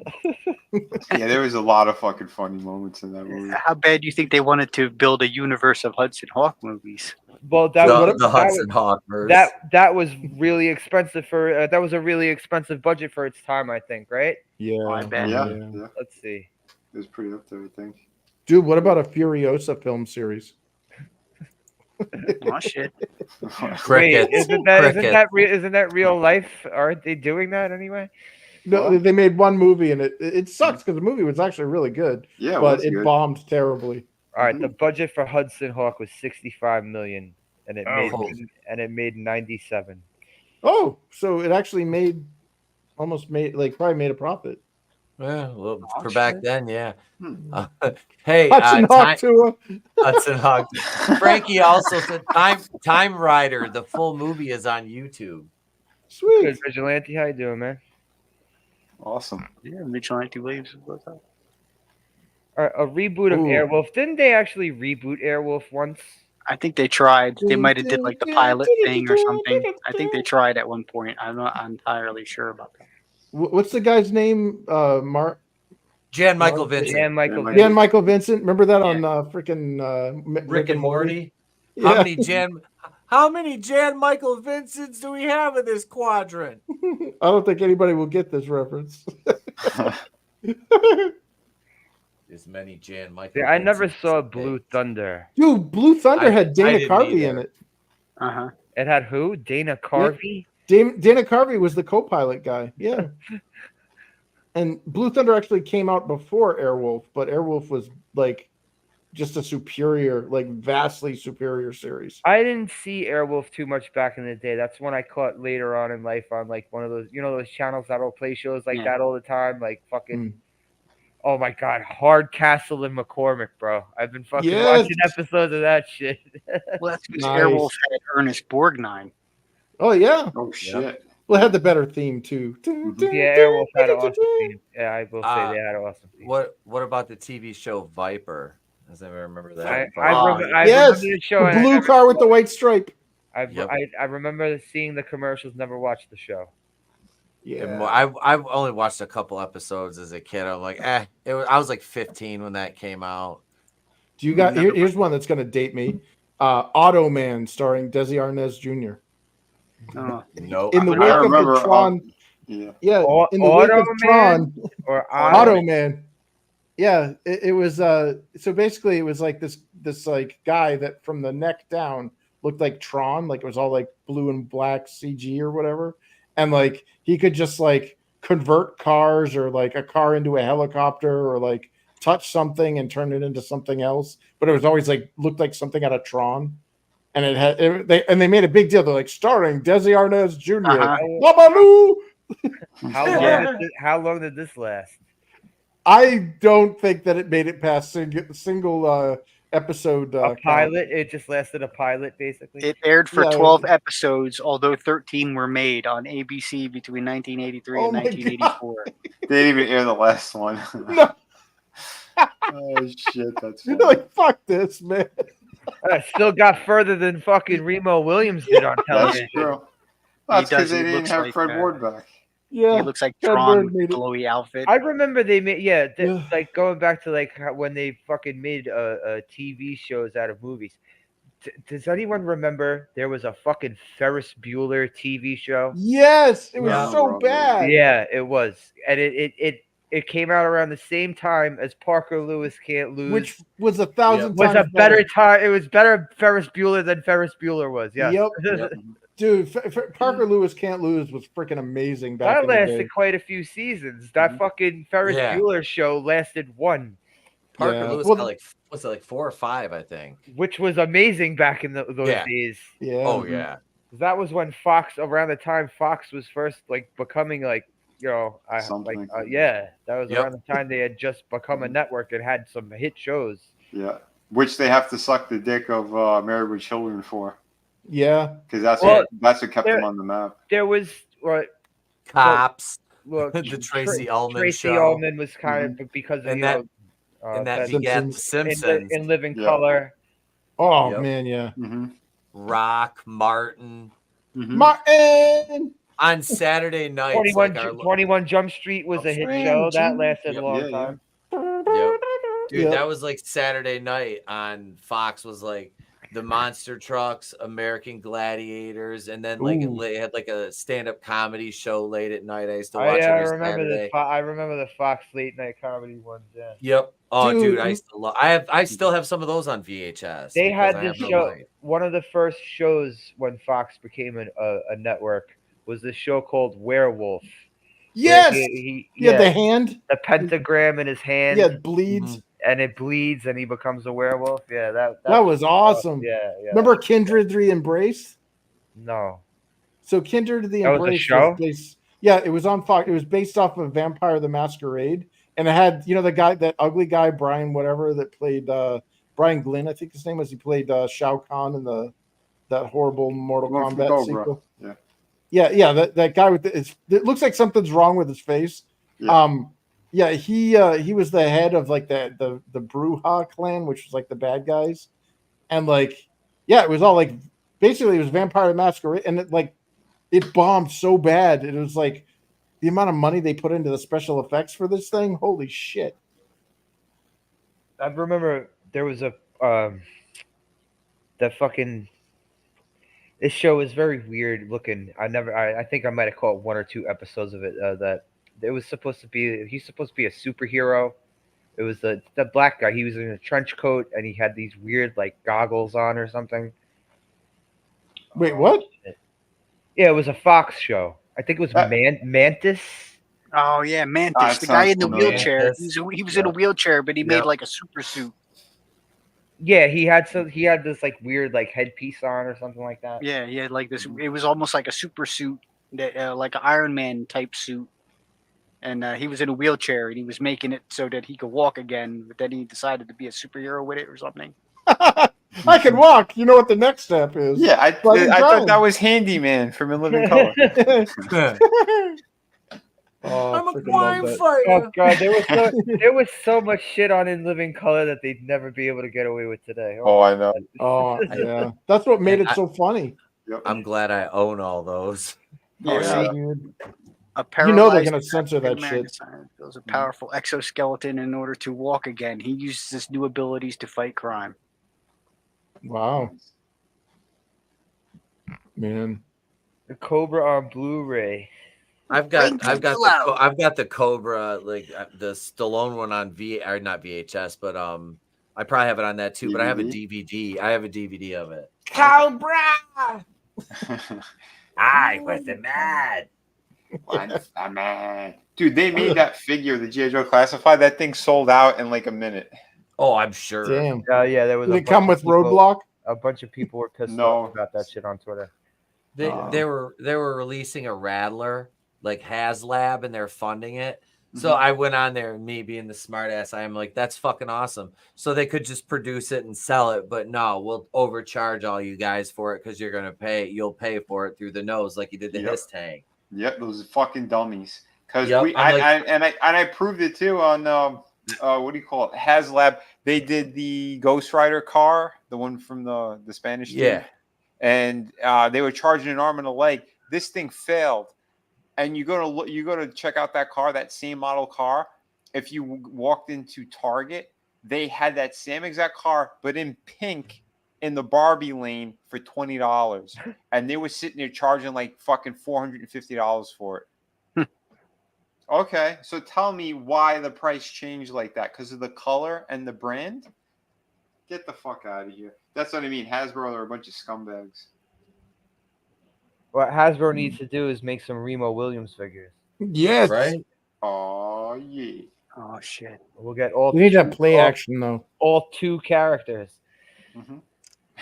Yeah, there was a lot of fucking funny moments in that movie. How bad do you think they wanted to build a universe of Hudson Hawk movies? Well, that The Hudson Hawk verse. that was really expensive for that was a really expensive budget for its time, I think, right? Yeah, I bet. Yeah, yeah. yeah, Let's see. it was pretty up there, I think. Dude, what about a Furiosa film series? Oh shit. Crickets. Wait, isn't that real life? Aren't they doing that anyway? No, they made one movie and it sucks because the movie was actually really good, Yeah, but was it good. bombed terribly. All right, the budget for Hudson Hawk was 65 million, and it made 97. Oh, so it actually probably made a profit. Yeah, well, Oh, for back shit. then, yeah. Hmm. Hey, Hudson Hawk Tua. Hudson Hawk. Frankie also said Time Rider, the full movie is on YouTube. Sweet. Good Vigilante, how you doing, man? Awesome. Yeah, Vigilante Williams was that. All right, a reboot of Ooh. Airwolf. Didn't they actually reboot Airwolf once? I think they tried. They might have did like the pilot thing or something. I think they tried at one point. I'm not entirely sure about that. What's the guy's name? Mark Jan Michael Mark- Vincent. Jan Michael. Yeah, Jan Michael Vincent. Remember that Yeah. on freaking Rick and Morty. Yeah. How many Jan Michael Vincents do we have in this quadrant? I don't think anybody will get this reference. As many Jan Michael. Yeah, I never Vincents saw as Blue days. Thunder. Dude, Blue Thunder I had Dana didn't Carvey either. in it. Uh-huh. It had who? Dana Carvey? Dana Carvey was the co-pilot guy. Yeah. And Blue Thunder actually came out before Airwolf, but Airwolf was like just a superior, like vastly superior series. I didn't see Airwolf too much back in the day. That's when I caught later on in life on like one of those, those channels that'll play shows like Yeah. that all the time. Like fucking, Mm. oh my God, Hardcastle and McCormick, bro. I've been fucking Yes. watching episodes of that shit. Well, that's because Nice. Airwolf had Ernest Borgnine. Oh yeah. Oh shit. Well, it had the better theme too. Yeah, Airwolf had an awesome theme. Yeah, I will say they had an awesome theme. What about the TV show Viper? Does anyone remember that? I Oh, remember yes, the show. The blue car with the white stripe. Yep. I remember seeing the commercials. Never watched the show. Yeah. I've only watched a couple episodes as a kid. I'm like, I was like 15 when that came out. Do you got here's one that's gonna date me. Automan starring Desi Arnaz Jr. Oh, No, In the I wake of remember, the Tron. Yeah. Yeah, Au- in the wake of Automan? Tron. Or Automan. Yeah, it was so basically it was like this like guy that from the neck down looked like Tron, like it was all like blue and black CG or whatever. And like he could just like convert cars or like a car into a helicopter or like touch something and turn it into something else, but it was always like looked like something out of Tron. And they made a big deal. They're like starring Desi Arnaz Jr. Babaloo. How long did this last? I don't think that it made it past single episode. A pilot. It just lasted a pilot, basically. It aired for 12 episodes, although 13 were made on ABC between 1983 and 1984. They didn't even air the last one. No. Oh shit, that's You're like, fuck this, man. I still got further than fucking Remo Williams did on television. That's true. That's because they didn't looks have like, Fred Ward back. Yeah, he looks like Fred Tron Ward with made a it. glowy outfit. I remember they made like going back to like when they fucking made TV shows out of movies. Does anyone remember there was a fucking Ferris Bueller TV show? Yes, it was Yeah. so bad. Yeah, it was, and it came out around the same time as Parker Lewis Can't Lose, Which was 1,000 was times a better time. It was better Ferris Bueller than Ferris Bueller was. Yeah. Yep. Dude, Parker Lewis Can't Lose was freaking amazing back That in the day. lasted quite a few seasons. That fucking Ferris Yeah. Bueller show lasted one, Parker Yeah. Lewis Well, got like what's it like 4 or 5, I think. which was amazing back in those Yeah. days. Yeah. Oh yeah. That was when Fox, around the time Fox was first like becoming like, you know, Something. yeah, that was Yep. around the time they had just become a network and had some hit shows. Yeah, which they have to suck the dick of Married with Children for, Yeah. because that's Well, what kept there- them on the map. There was Cops. well, The Tracy Ullman Tracy show. Ullman was kind of because of And you that- know, and that that- begat The Simpsons. Simpsons. in Living Yeah. Color. Oh Yep. man, yeah. Mm-hmm. Rock, Martin. Mm-hmm. Martin. On Saturday nights. 21, like our, 21 Jump Street was a hit Friend, show that Jim. lasted a Yep. long Yeah, yeah. time. Yep. Dude, Yep. that was like Saturday night on Fox was like the Monster Trucks, American Gladiators, and then like Ooh. it had like a stand-up comedy show late at night. I used to watch I every remember Saturday. I remember the Fox late night comedy ones. Yeah, Yep. Oh, dude, I Dude. used to love. I still have some of those on VHS. they because had I this have no show. money. One of the first shows when Fox became a network was this show called Werewolf. Yes. He He had the hand. the pentagram in his hand, Yeah, it bleeds. and it bleeds, and he becomes a werewolf. Yeah, That was awesome. Yeah, yeah. Remember Kindred the Embrace? No. So Kindred the That was a Embrace show? yeah, it was on Fox. It was based off of Vampire the Masquerade, and it had that ugly guy Brian whatever that played Brian Glynn, I think his name was. He played Shao Kahn in that horrible Mortal One from Kombat Cobra. sequel. Yeah. Yeah. That guy with it looks like something's wrong with his face. Yeah. He was the head of like the Bruja clan, which was like the bad guys, and like it was all like basically it was Vampire the Masquerade, and it bombed so bad. It was like the amount of money they put into the special effects for this thing. Holy shit! I remember there was a that fucking. This show is very weird looking. I think I might have caught 1 or 2 episodes of it. That it was supposed to be. He's supposed to be a superhero. It was the black guy. He was in a trench coat and he had these weird like goggles on or something. Wait, what? Yeah, it was a Fox show. I think it was Mantis. Oh yeah, Mantis, That the guy sounds in the familiar. wheelchair. Mantis. He was in a wheelchair, but he made Yep. like a super suit. Yeah, he had this like weird like headpiece on or something like that. Yeah, he had like this. It was almost like a super suit, that like an Iron Man type suit. And he was in a wheelchair, and he was making it so that he could walk again. But then he decided to be a superhero with it or something. I can walk. You know what the next step is? Yeah, I Fucking thought Brian. that was Handyman from In Living Color. Oh, I'm a freaking crime love that. fighter. Oh god, there was so much shit on In Living Color that they'd never be able to get away with today. Oh, I know. Oh yeah, that's what made And it so funny. Yep. I'm glad I own all those. Yeah, yeah. see, Dude. a You know they're paralyzed gonna censor that African-American shit. scientist builds a powerful exoskeleton in order to walk again. He uses his new abilities to fight crime. Wow, man. The Cobra on Blu-ray. I've got the Cobra, like the Stallone one on not VHS, but I probably have it on that too. But I have a DVD. I have a DVD of it. I was the man. Once a man. Dude, they made that figure, the G.I. Joe Classified. That thing sold out in like a minute. Oh, I'm sure. Damn. Yeah, there was Did a it come bunch with of people- Roadblock? A bunch of people were pissed No. off about that shit on Twitter. They were releasing a Rattler, like HasLab, and they're funding it. So I went on there, and me being the smartass, I am like, that's fucking awesome. So they could just produce it and sell it, but no, we'll overcharge all you guys for it because you're gonna pay. You'll pay for it through the nose, like you did the Hiss Tank. Yep, those fucking dummies. Because Yep, I proved it too on what do you call it? HasLab. They did the Ghost Rider car, the one from the Spanish team. Yeah. And they were charging an arm and a leg. This thing failed. And you go to check out that car, that same model car. If you walked into Target, they had that same exact car, but in pink in the Barbie lane for $20. And they were sitting there charging like fucking $450 for it. Okay, so tell me why the price changed like that. Because of the color and the brand? Get the fuck out of here. That's what I mean. Hasbro are a bunch of scumbags. What Hasbro needs to do is make some Remo Williams figures. Yes. Right? Oh, yeah. Oh shit. We'll get all. We need to two- play all- action though. All 2 characters.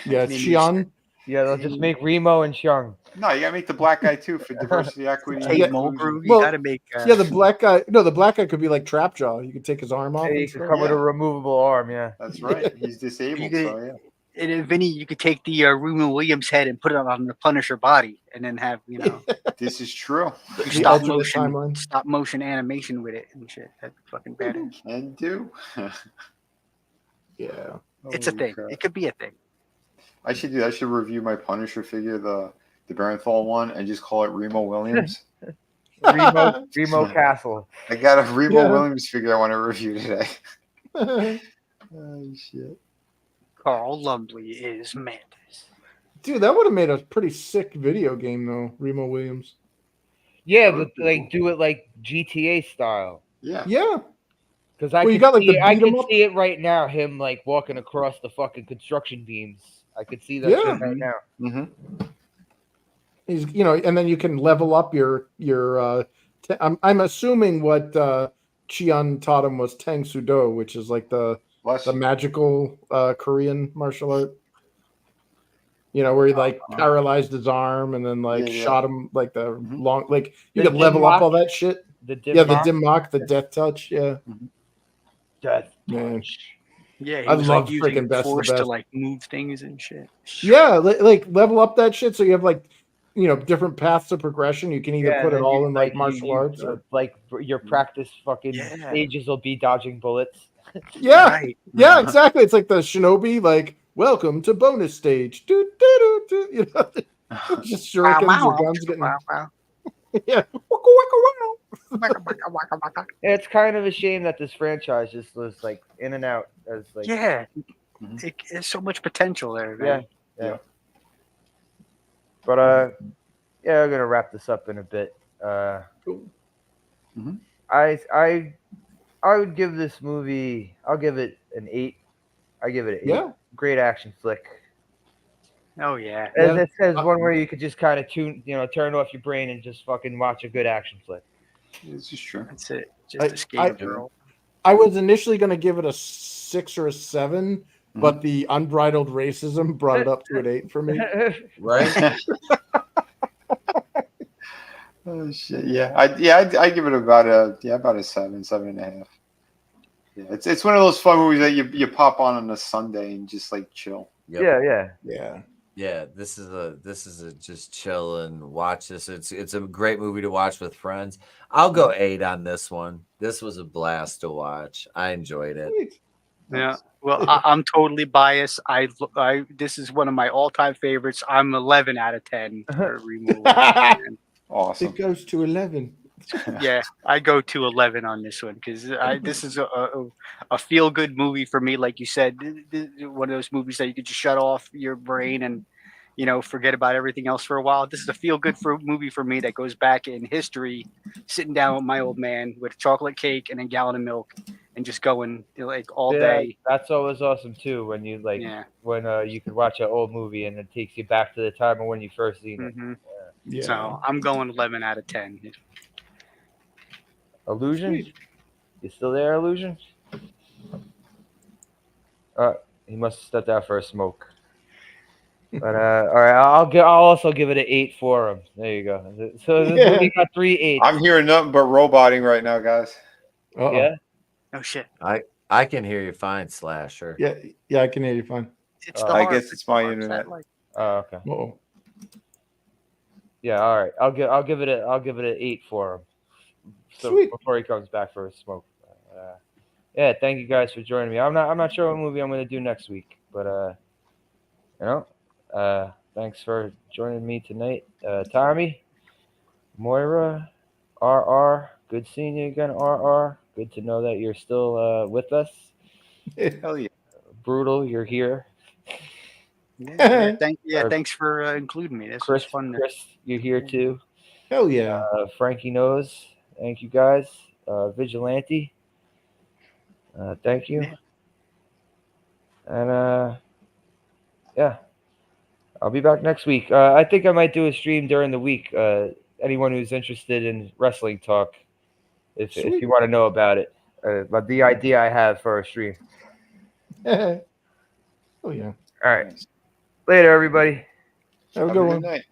Yeah, Xion. Yeah, they'll just make Remo and Xiong. No, you gotta make the black guy too for diversity, equity. Tate Yeah. Mulgrew, you Well, gotta make. Yeah, the black guy. No, the black guy could be like Trapjaw. You could take his arm off. Hey, and you could stuff. come with a Yeah. removable arm. Yeah. That's right. He's disabled, You could- so yeah. And then Vinny, you could take the Remo Williams head and put it on the Punisher body, and then have This is true. The stop alternate timeline. motion animation with it and shit. That's fucking badass. Can do. Yeah. It's a Holy thing. crap. It could be a thing. I should do. I should review my Punisher figure, the Barenthal one, and just call it Remo Williams. Remo Castle. I got a Remo Yeah. Williams figure I want to review today. Oh shit! Carl Lumbly is Mantis. Dude, that would have made a pretty sick video game though, Remo Williams. Yeah, but like do it like GTA style. Yeah. Yeah. Because I Well, you could got, like, see, the I beat 'em could up- see it right now. Him like walking across the fucking construction beams. I could see that Yeah. shit right now. Mm-hmm. He's and then you can level up your I'm assuming what Chion taught him was Tang Sudo, which is like the magical Korean martial art. Where he like paralyzed his arm and then like Yeah. shot him like the long like you The could level dim up all lock? that shit. The Yeah, the Dimmock? dim mock, the death touch. Yeah. Death Man. touch. Yeah, he I was love like using freaking Best of the force to Best. like move things and shit. Yeah, like level up that shit so you have like different paths of progression. You can either Yeah, put it then all you- in like you- martial you, arts. like your practice fucking Yeah. stages will be dodging bullets. Yeah, Right. yeah, exactly. It's like the shinobi, like welcome to bonus stage. Do, do, do, do, just shurikens or guns getting. Yeah. Waka, waka, wow. Yeah, it's kind of a shame that this franchise just was like in and out as like Yeah. Mhm. There's so much potential there, man. yeah. But yeah, we're gonna wrap this up in a bit. Cool. Mhm. I would give this movie. I'll give it an 8. I give it an 8. Yeah. Great action flick. Oh yeah. As Yeah. it says, one where you could just kind of turn off your brain and just fucking watch a good action flick. This is true. That's it. Just I- escape I- the girl. I was initially going to give it a 6 or a 7, but the unbridled racism brought it up to an 8 for me. Right? Oh shit! Yeah, I give it about a 7.5. Yeah, it's one of those fun movies that you pop on a Sunday and just like chill. Yep. Yeah. Yeah. Yeah, this is a just chill and watch this. It's a great movie to watch with friends. I'll go 8 on this one. This was a blast to watch. I enjoyed it. Sweet. Yeah. Well, I'm totally biased. I this is one of my all-time favorites. I'm 11 out of 10 for Remo Williams. Awesome. It goes to 11. Yeah, I go to 11 on this one because this is a feel-good movie for me. Like you said, one of those movies that you could just shut off your brain and forget about everything else for a while. This is a feel-good movie for me that goes back in history, sitting down with my old man with chocolate cake and a gallon of milk and just going like all day. That's always awesome too. When you when you could watch an old movie and it takes you back to the time of when you first seen it. Mhm. Yeah. So I'm going 11 out of 10. Illusion? Sweet. You still there, Illusion? He must have stepped out for a smoke. But all right, I'll also give it an 8 for him. There you go. So this Yeah. movie got 3 8s. I'm hearing nothing but roboting right now, guys. Uh-oh. Yeah. Oh shit! I can hear you fine, Slasher. Yeah, I can hear you fine. It's the I hard- guess it's my hard internet. satellite. Oh, okay. Uh-oh. Yeah. All right. I'll give it an 8 for him. So Sweet. before he comes back for a smoke. Yeah. Thank you guys for joining me. I'm not sure what movie I'm gonna do next week, but thanks for joining me tonight, Tommy, Moira, RR. Good seeing you again, RR. Good to know that you're still with us. Hell yeah. Brutal, you're here. Yeah, thanks for including me. This was Chris, fun. Chris, you're here too. Hell yeah. Frankie knows. Thank you guys. Vigilante. Thank you. Yeah. And yeah, I'll be back next week. I think I might do a stream during the week. Anyone who's interested in wrestling talk, if Sweet. you want to know about it, but the idea I have for a stream. Oh yeah. All right, later, everybody. Have a Have good a one. good night.